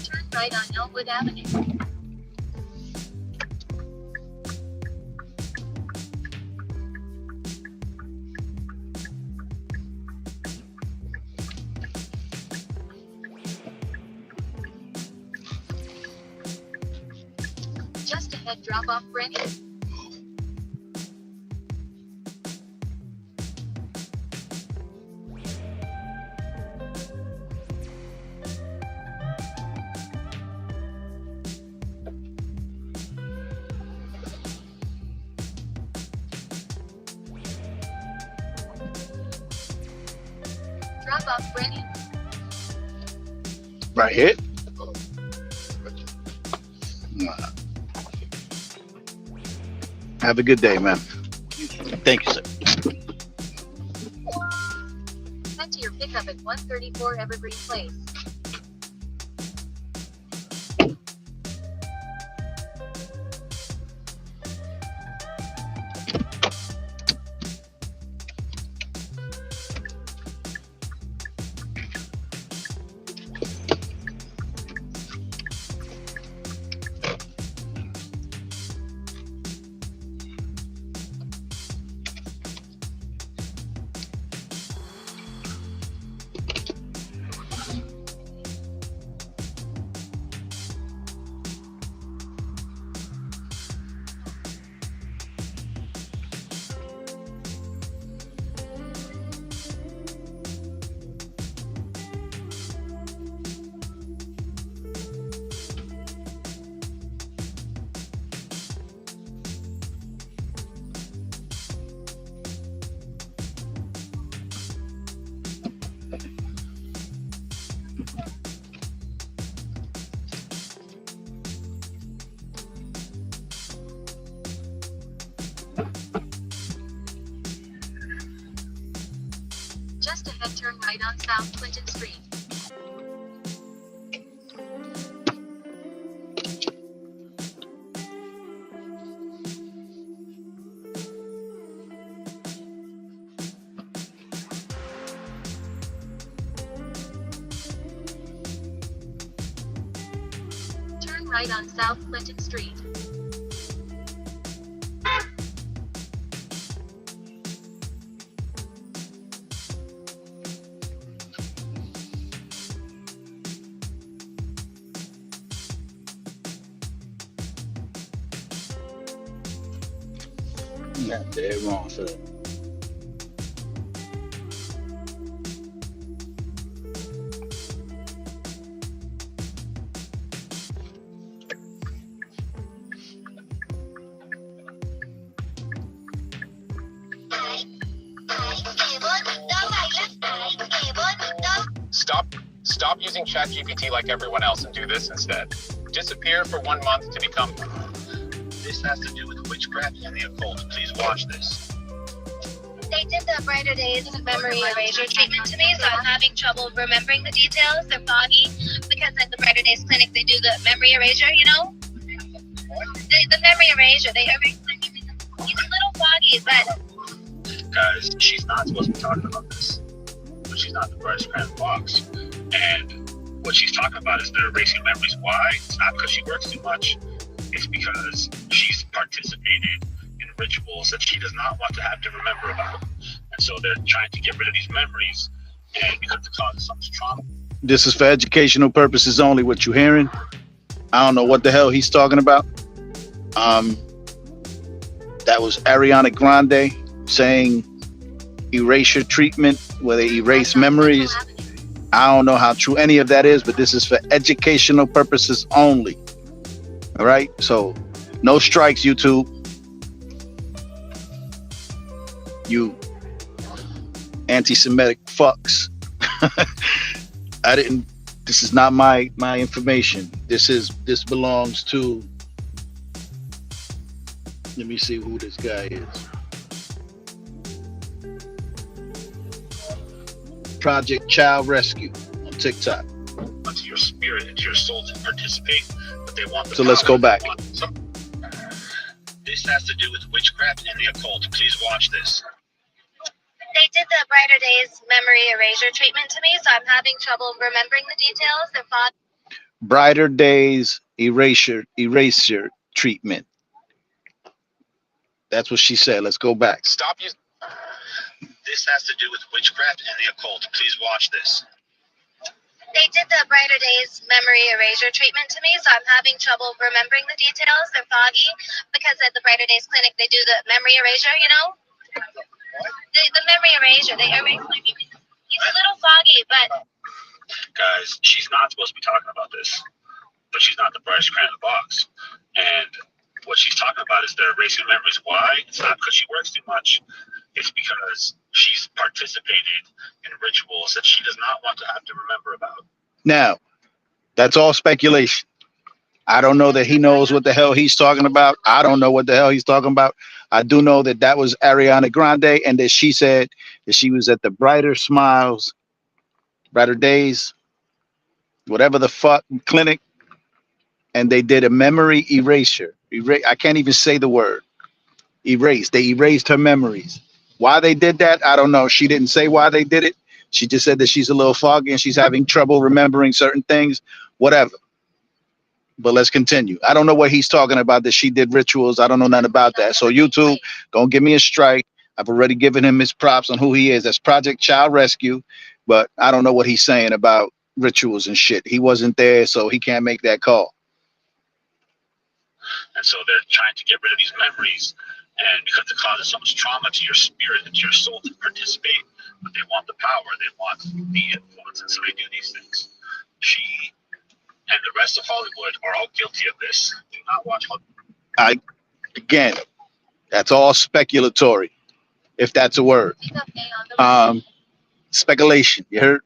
Turn right on Elmwood Avenue. Just ahead, drop off Brenny. Drop off Brenny. Right here. Have a good day, man. Thank you, sir. Head to your pickup at 134 Evergreen Place. Just ahead, turn right on South Clinton Street. Turn right on South Clinton Street. Yeah, dead wrong, sir. Stop using ChatGPT like everyone else and do this instead. Disappear for 1 month to become. This has to do with witchcraft and the occult. Please watch this. They did the Brighter Days memory erasure treatment to me, so I'm having trouble remembering the details. They're foggy. But because at the Brighter Days Clinic they do the memory erasure, you know? The memory erasure, they erase my memory. He's a little foggy, but Guys, she's not supposed to be talking about this. But she's not the brightest crayon in the box. And what she's talking about is they're erasing memories. Why? It's not because she works too much. It's because she's participated in rituals that she does not want to have to remember about. And so they're trying to get rid of these memories. And because it causes so much trauma. This is for educational purposes only. What you hearing? I don't know what the hell he's talking about. That was Ariana Grande saying erasure treatment, where they erase memories. I don't know how true any of that is, but this is for educational purposes only. All right, so no strikes, YouTube. You anti-Semitic fucks. I didn't. This is not my information. This belongs to. Let me see who this guy is. Project Child Rescue on TikTok. To your spirit and to your soul to participate, but they want the So let's go back. This has to do with witchcraft and the occult. Please watch this. they did the Brighter Days memory erasure treatment to me, so I'm having trouble remembering the details. They're foggy. Brighter Days erasure treatment. That's what she said. Let's go back. Stop using. This has to do with witchcraft and the occult. Please watch this. They did the Brighter Days memory erasure treatment to me, so I'm having trouble remembering the details. They're foggy because at the Brighter Days clinic they do the memory erasure, you know? The memory erasure, they erase my memory. He's a little foggy, but Guys, she's not supposed to be talking about this, but she's not the brightest crayon in the box. And what she's talking about is they're erasing memories. Why? It's not because she works too much. It's because she's participated in rituals that she does not want to have to remember about. Now, that's all speculation. I don't know that he knows what the hell he's talking about. I don't know what the hell he's talking about. I do know that that was Ariana Grande, and that she said that she was at the Brighter Days, whatever the fuck clinic, and they did a memory erasure. I can't even say the word. Erase. They erased her memories. Why they did that, I don't know. She didn't say why they did it. She just said that she's a little foggy and she's having trouble remembering certain things, whatever. But let's continue. I don't know what he's talking about, that she did rituals. I don't know nothing about that. So YouTube, don't give me a strike. I've already given him his props on who he is. That's Project Child Rescue. But I don't know what he's saying about rituals and shit. He wasn't there, so he can't make that call. And so they're trying to get rid of these memories. And because it causes so much trauma to your spirit and to your soul to participate, but they want the power, they want the influence, and so they do these things. She and the rest of Hollywood are all guilty of this. Do not watch Hollywood. Again, that's all speculatory, if that's a word. Speculation, you heard?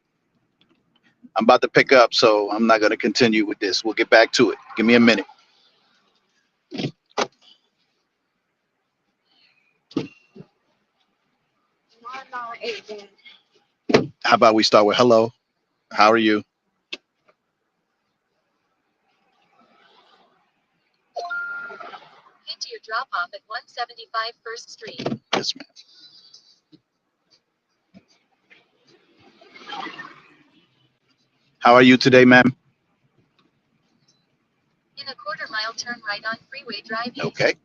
I'm about to pick up, so I'm not going to continue with this. We'll get back to it. Give me a minute. How about we start with hello? How are you? Head to your drop off at 175 First Street. Yes, ma'am. How are you today, ma'am? In a quarter-mile, turn right on Freeway Drive East. Okay.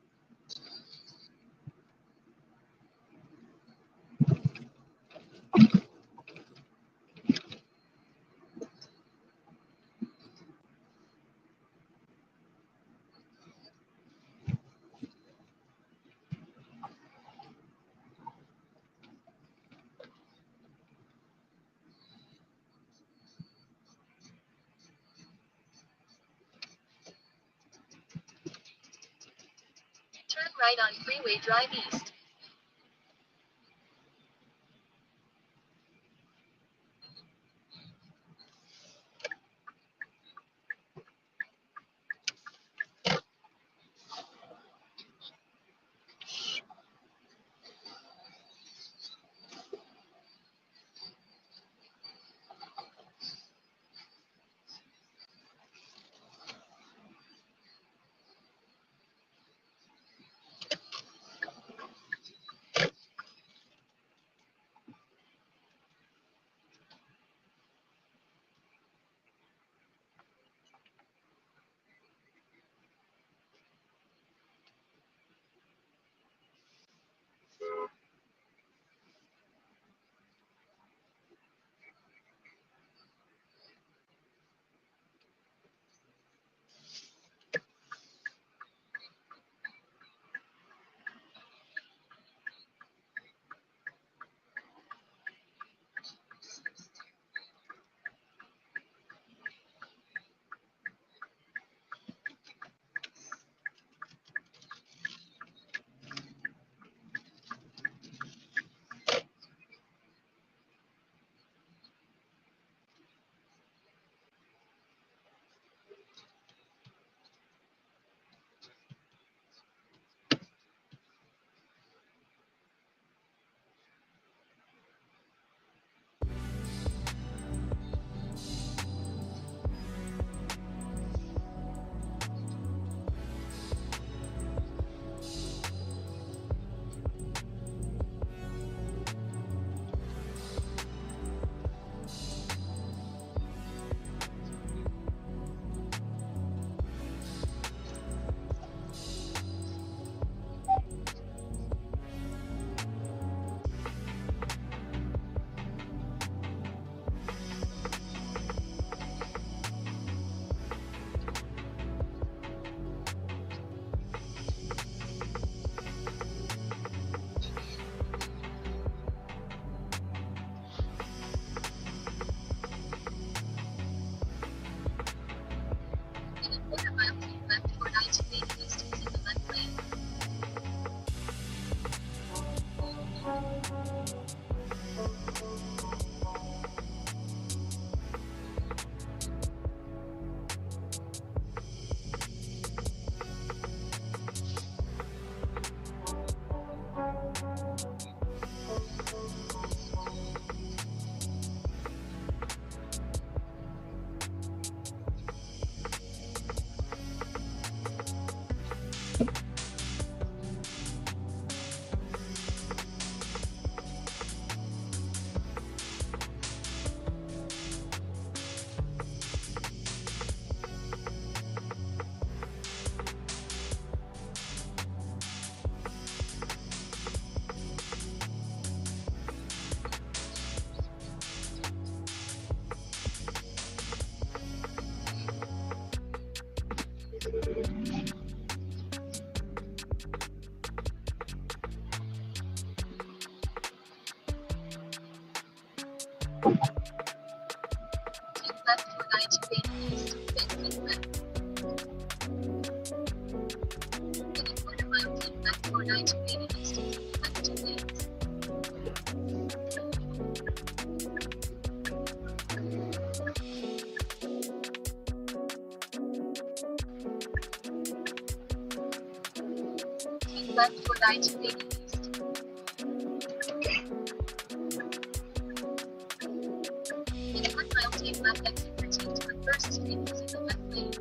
Turn right on Freeway Drive East. left toward I-280 East. In 1 mile, take left exit 13 toward First Street using the left lane.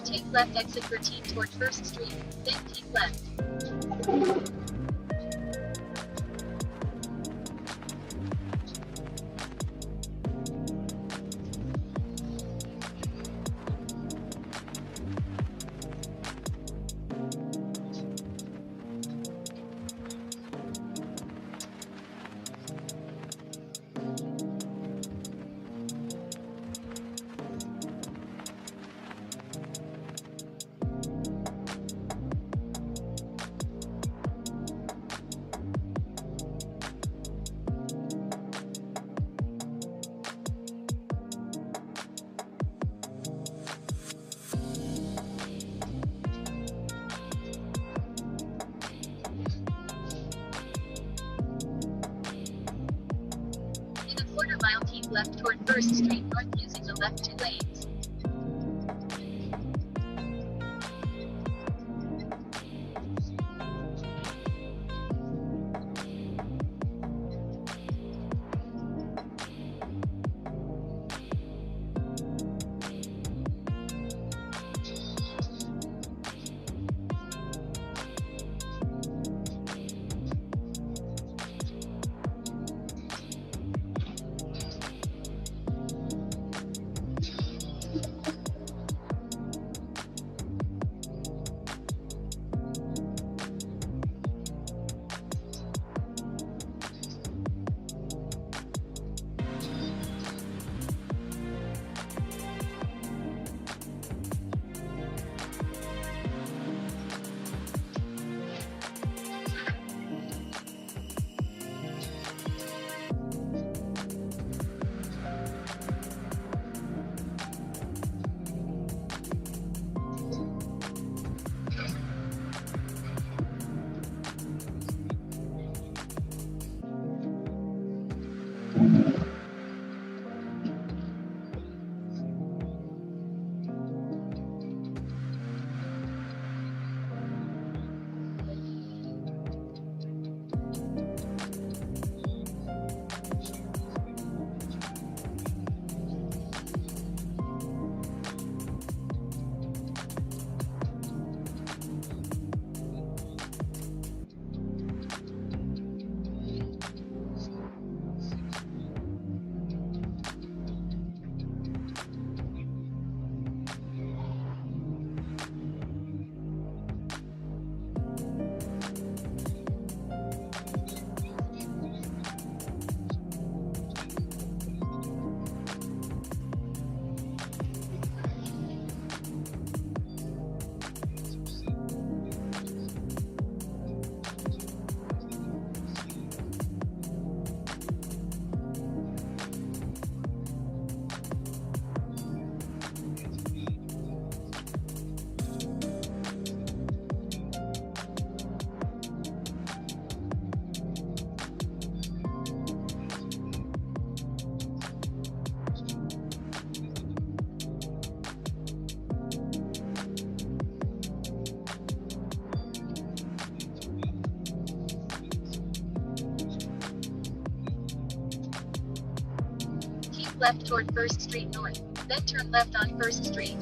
Take left exit 13 toward First Street, then keep left. left toward First Street North using the left 2 lanes. Keep left toward First Street North, then turn left on First Street.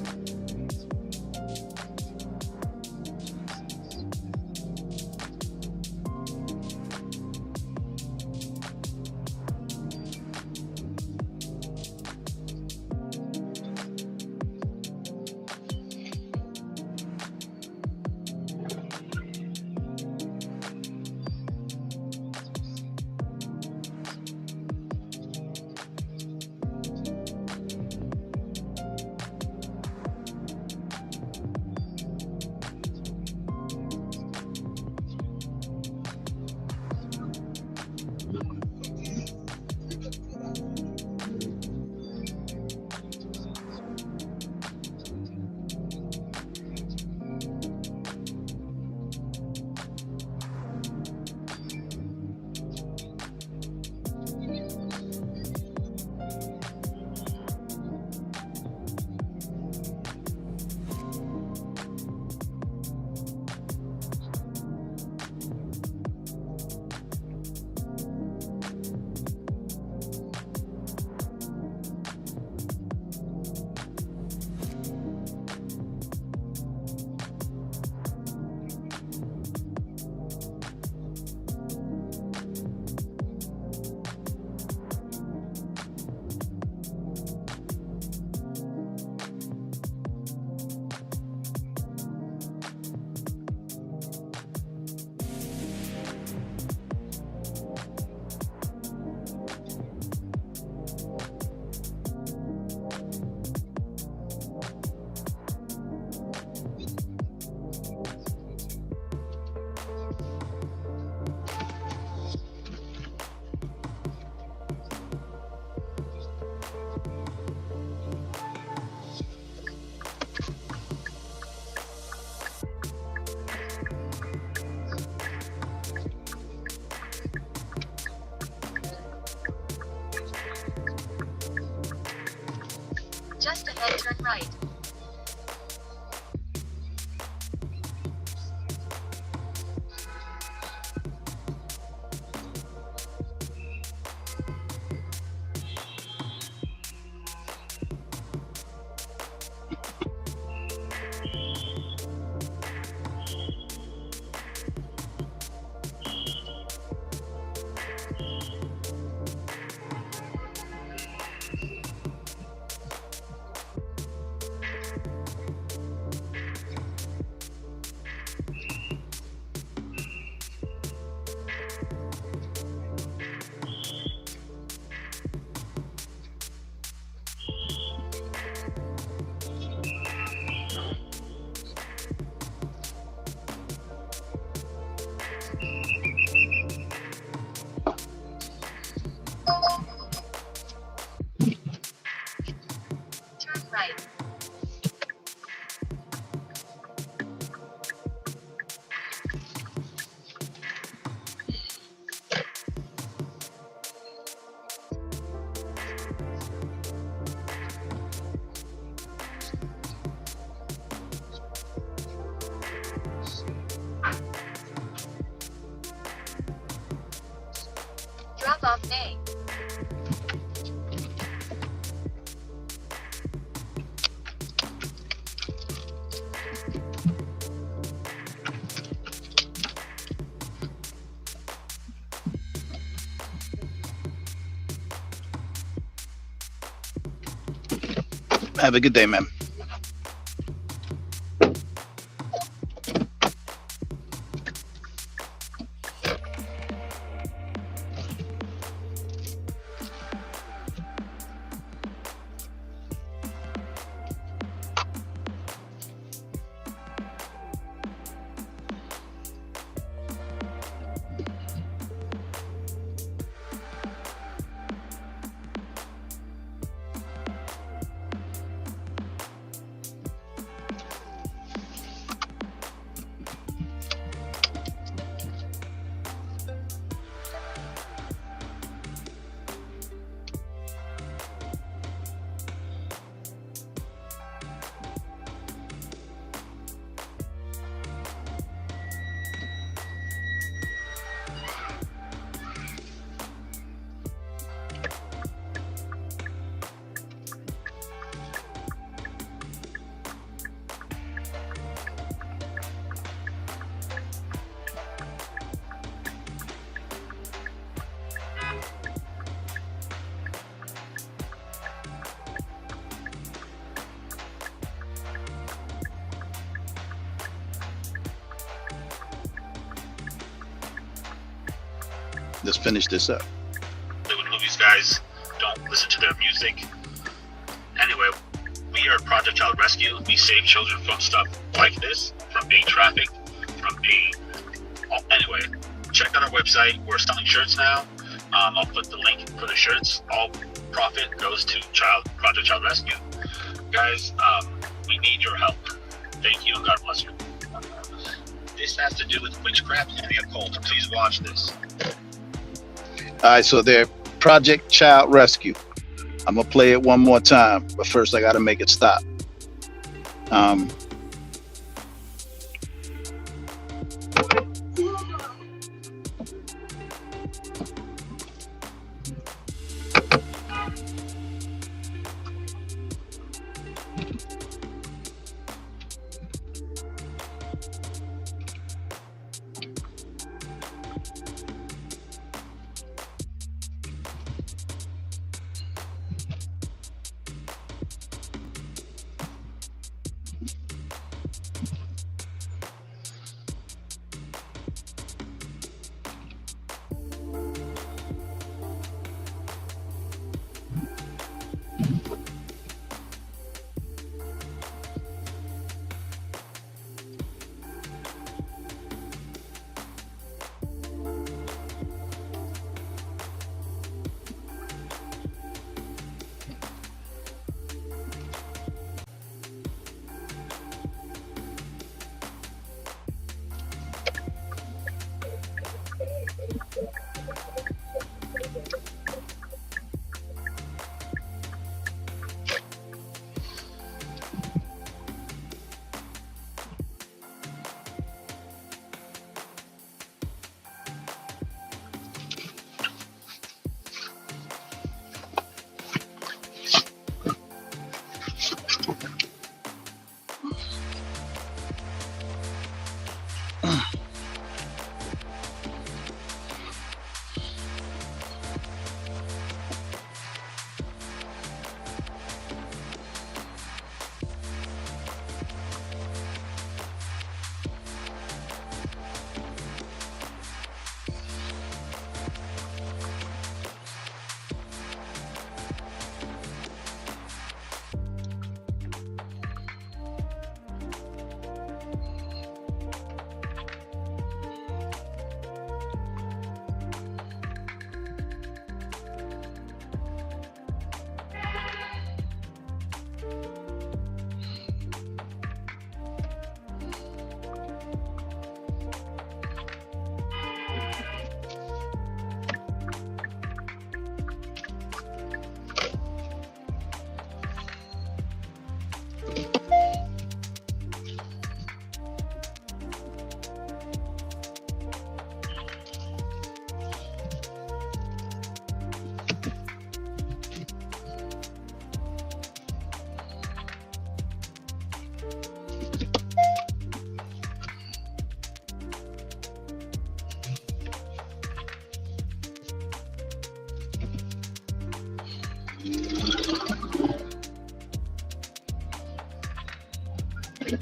Then turn right. Turn right. Drop off A. Have a good day, man. Let's finish this up. Hollywood movies, guys. Don't listen to their music. Anyway, we are Project Child Rescue. We save children from stuff like this, from being trafficked, from being... Oh, anyway, check out our website. We're selling shirts now. I'll put the link for the shirts. All profit goes to Project Child Rescue. Guys, we need your help. Thank you and God bless you. This has to do with witchcraft and the occult. Please watch this. All right, so they're Project Child Rescue. I'm gonna play it one more time, but first I gotta make it stop. Be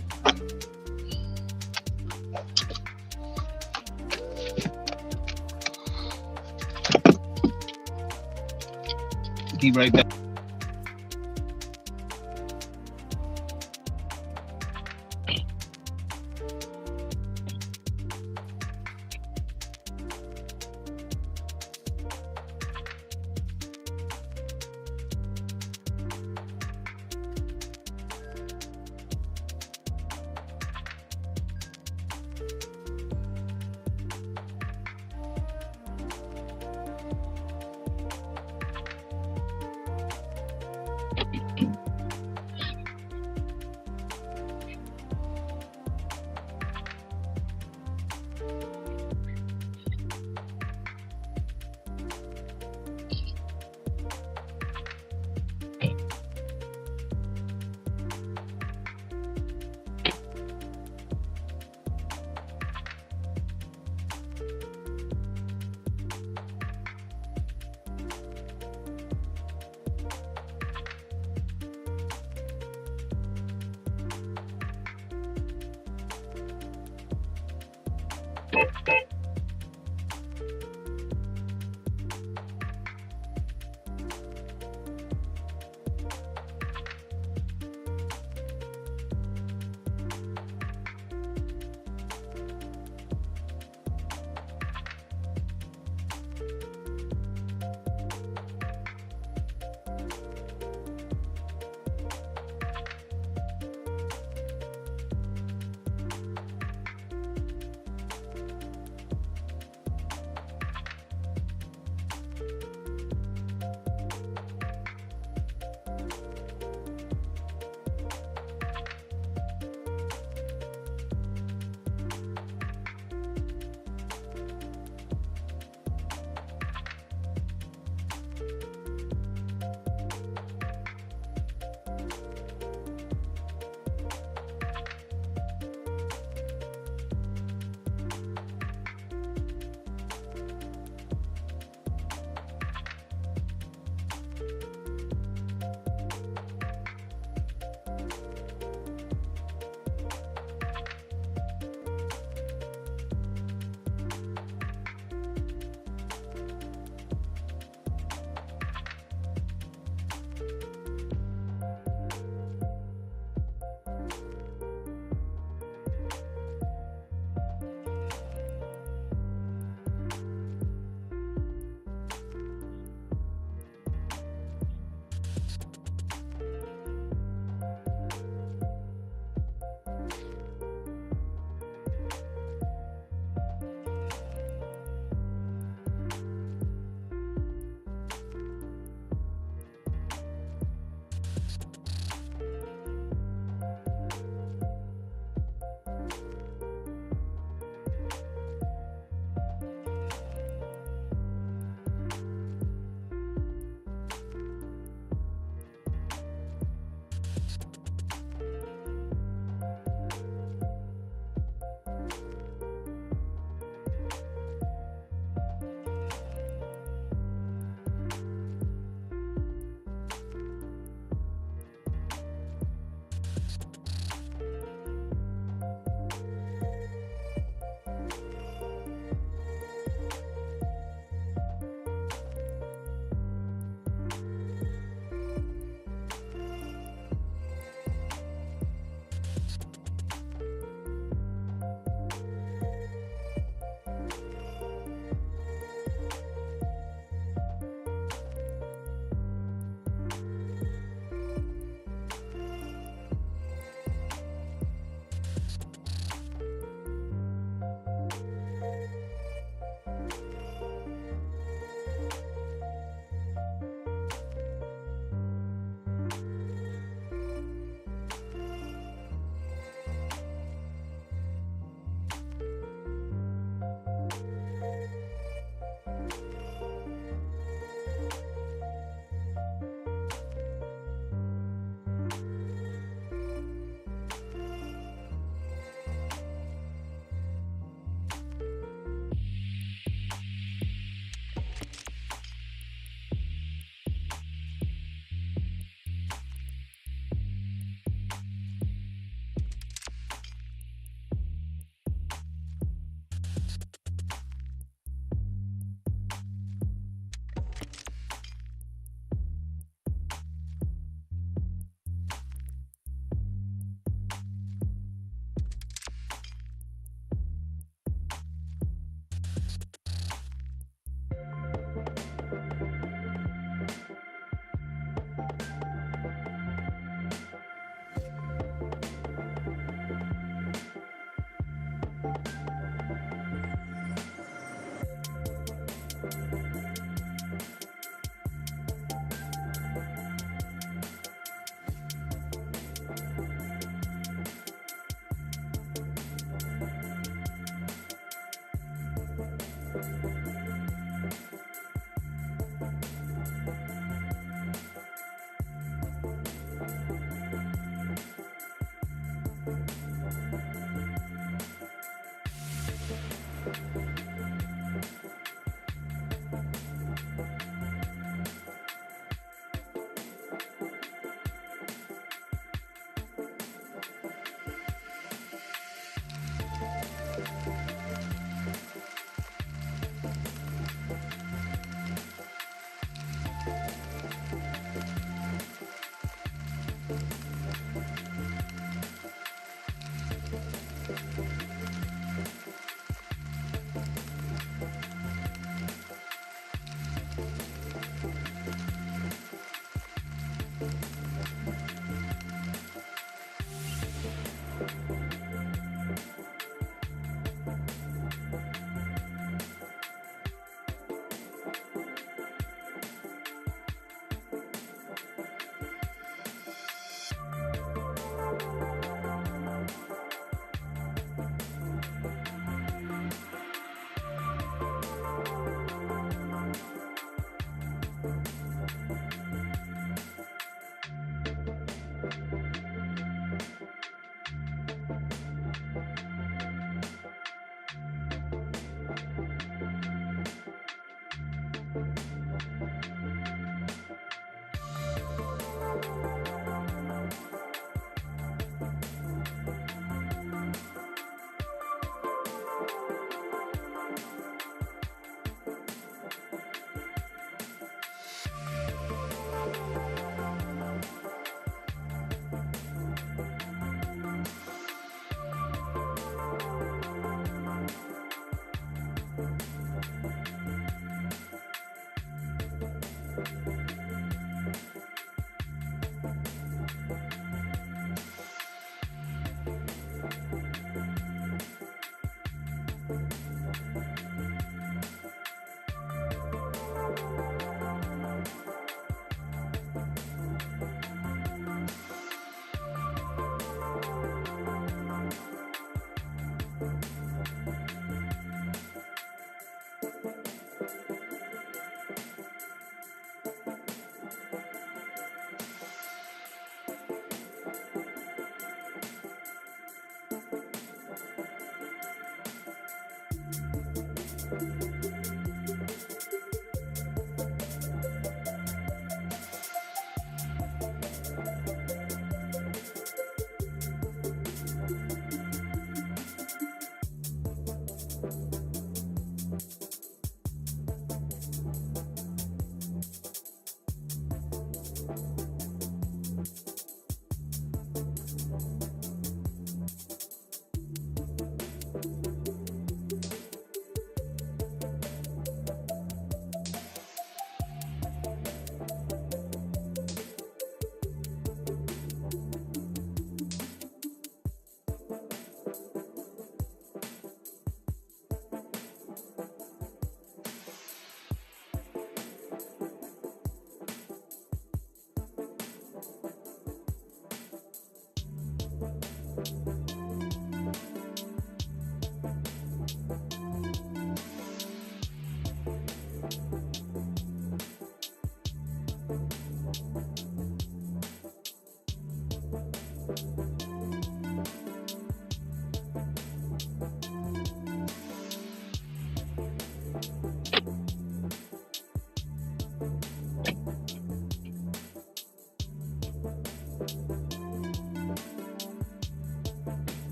right back.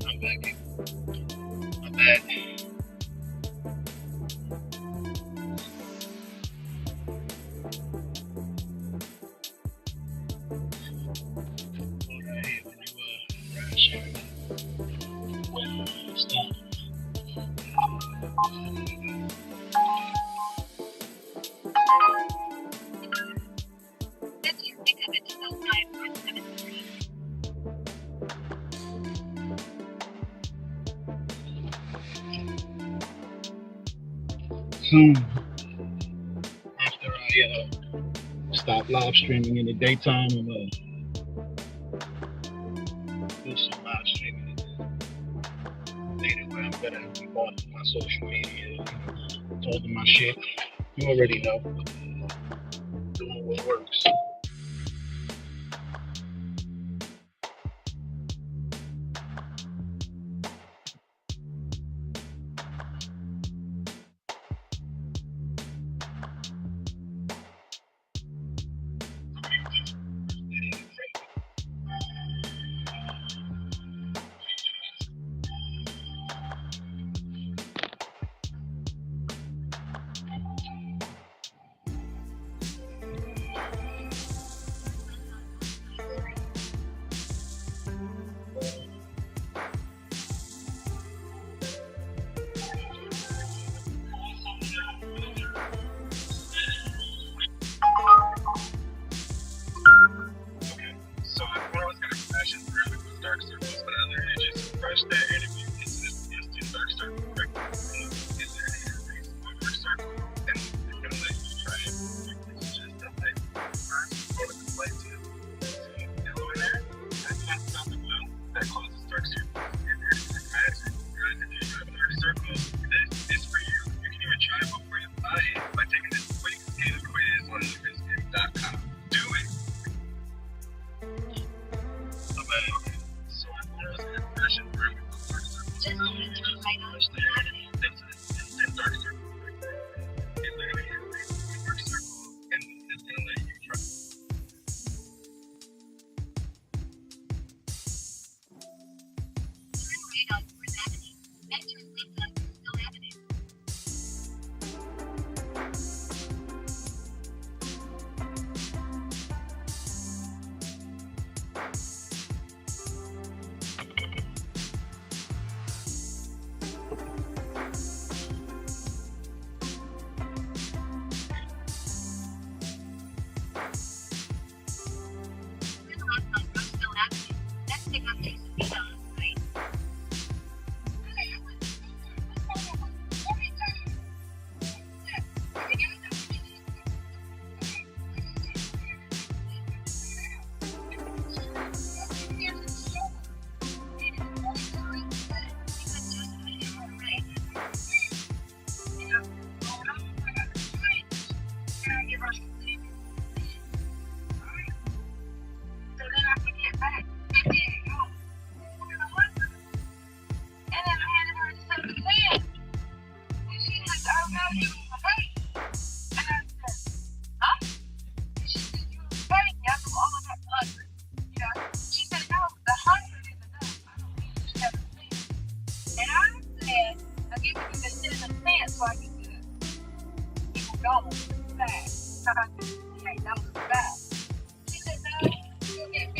I'm back. I'm back. Alright, when you crash when stop. Soon after I stop live streaming in the daytime, I'm do some live streaming later where I'm gonna be on my social media, talking my shit. You already know, doing what works.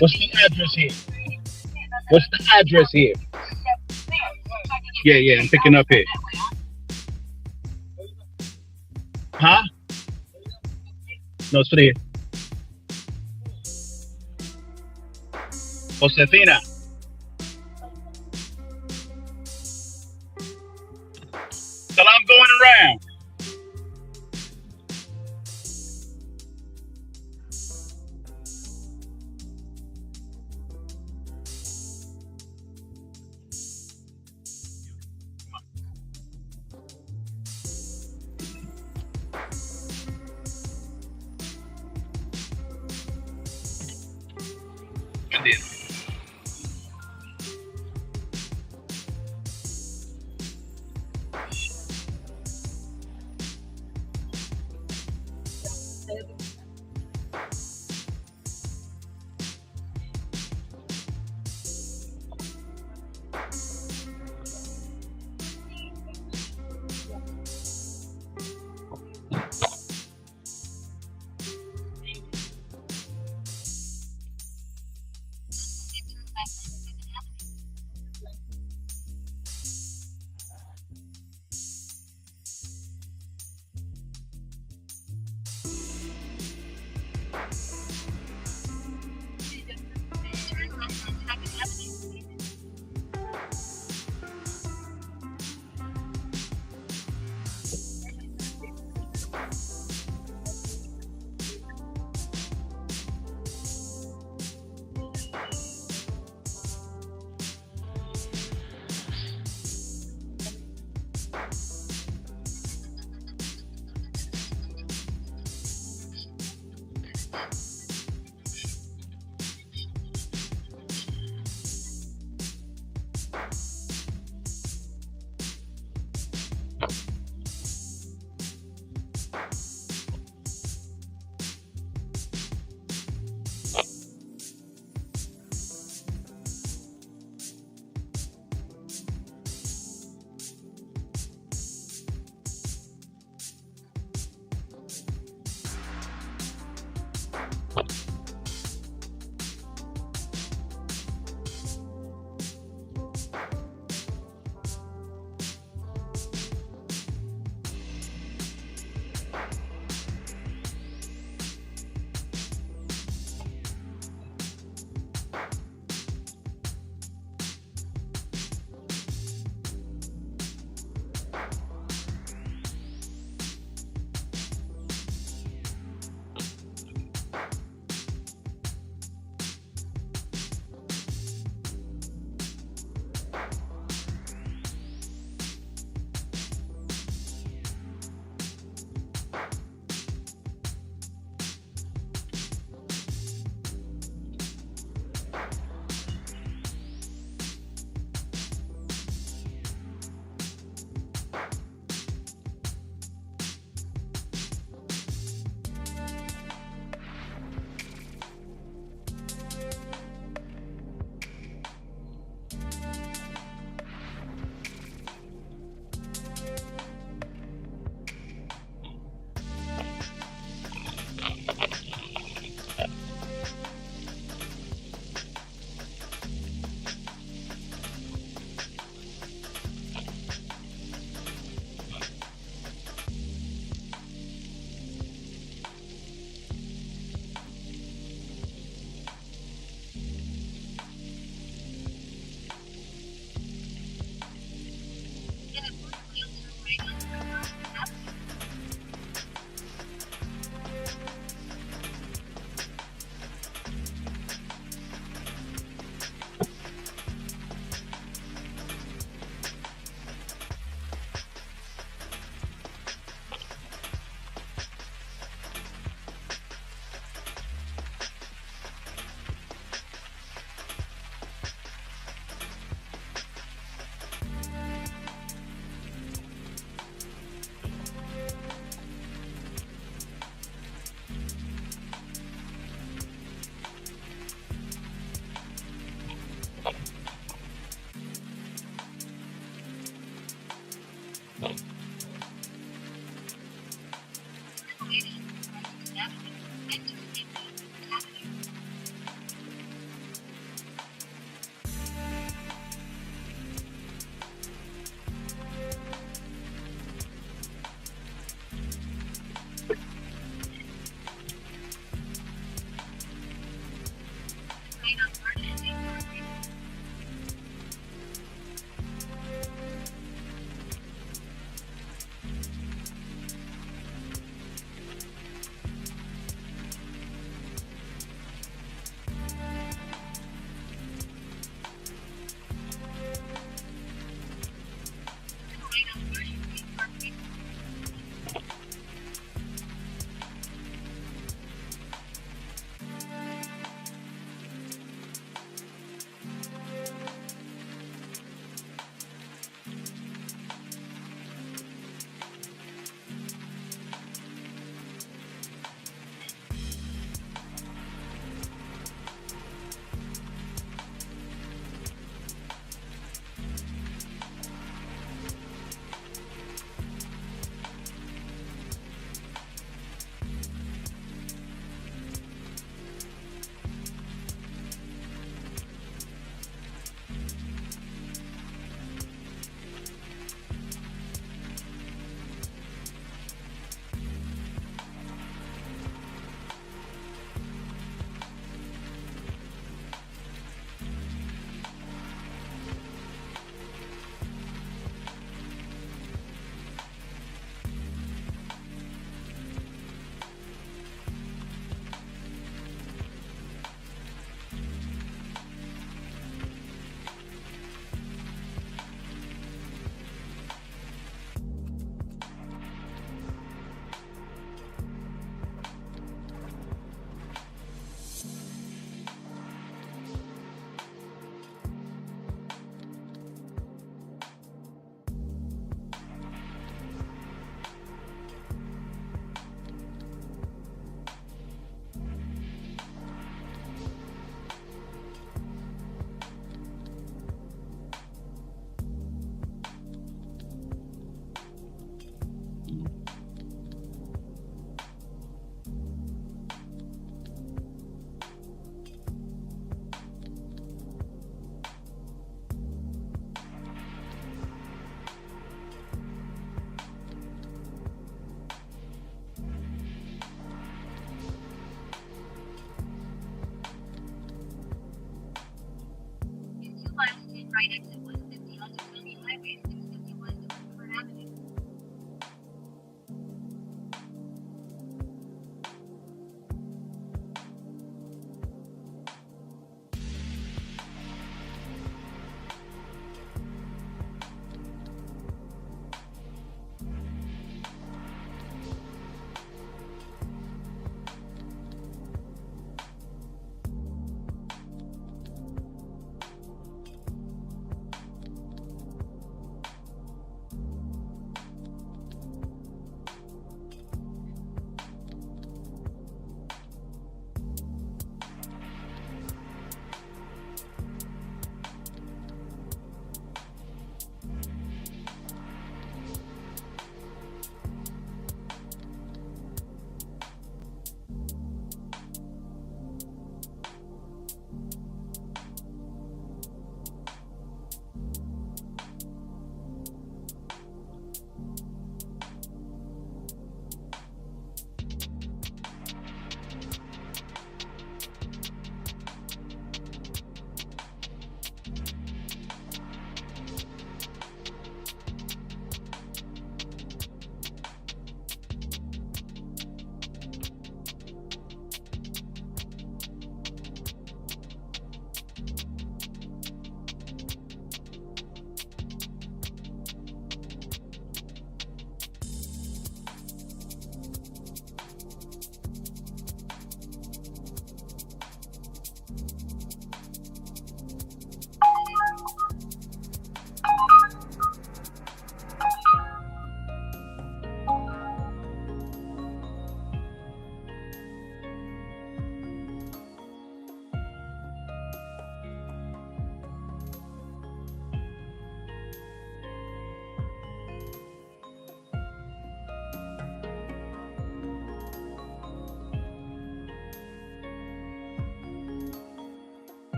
What's the address here? What's the address here? Yeah, I'm picking up here. Huh? No, it's for here. Josefina. Till I'm going around. Good deal.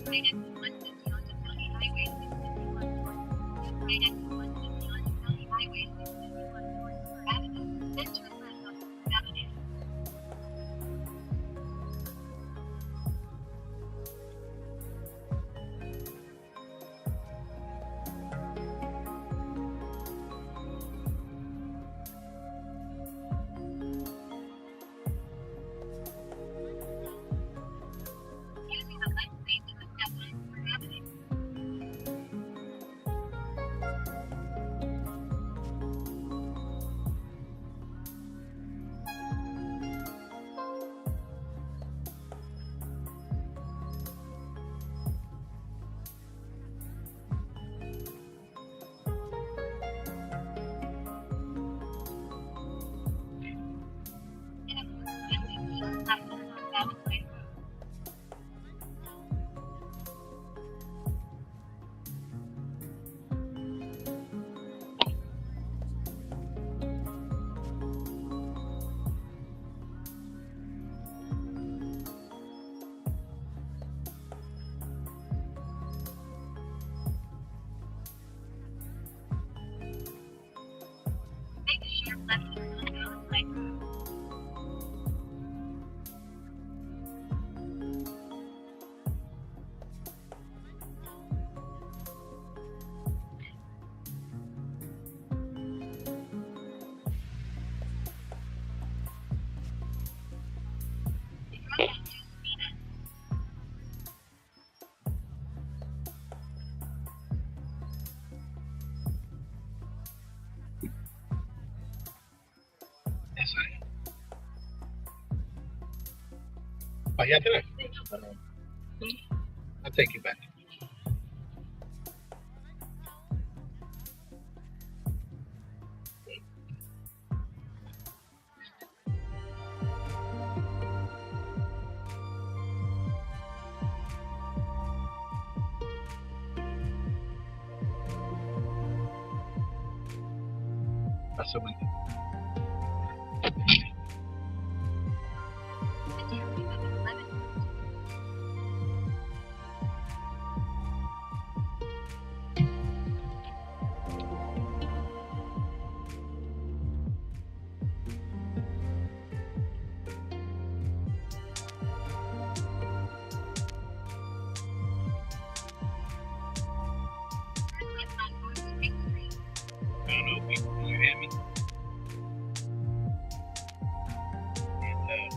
Right at 150 onto County Highway 651 north. Right at 150 onto County Highway 651 north for Avenue. Then turn left on Avenue. Using the left lane to the left for Avenue. In approximately 2 left on Valentine Road. Make a sharp left turn on Valentine Road. In front of you, Sabina. Yes, I am. Oh, yeah, did I? I'll take you back. That's a window. Continuing up 11. Turn left on North Spring Street. I don't know if you hear me. And,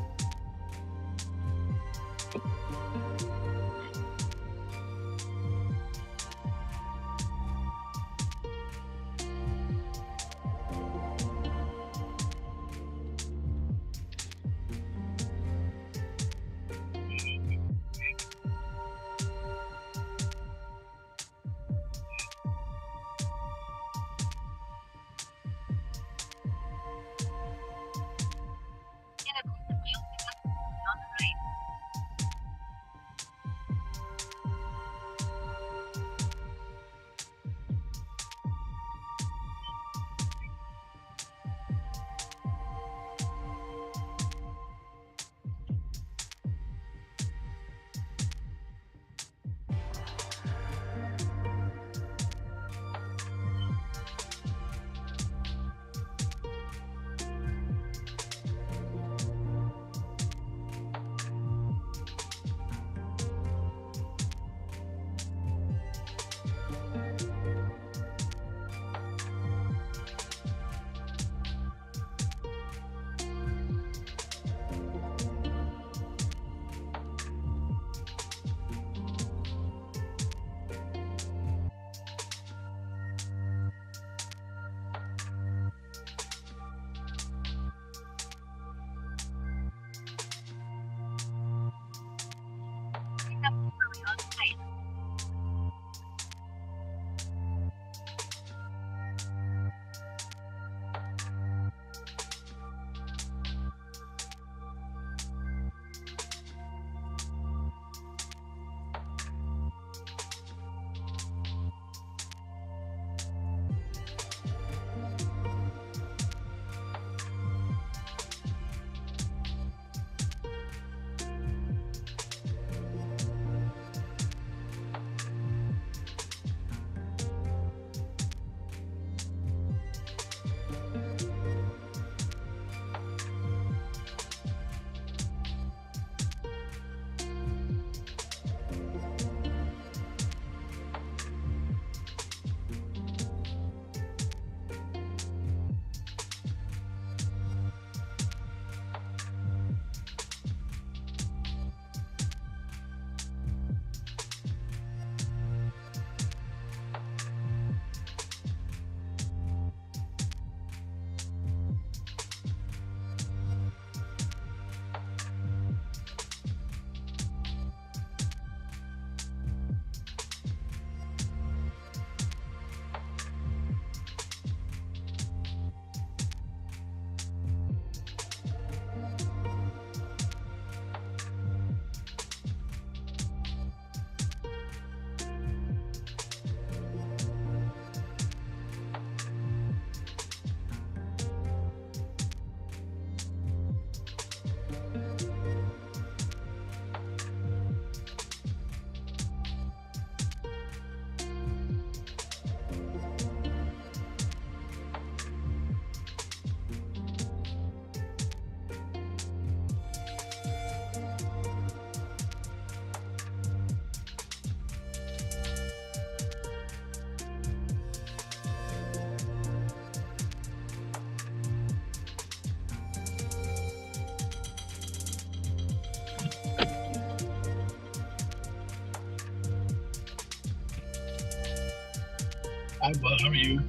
Hi, bud. How are you?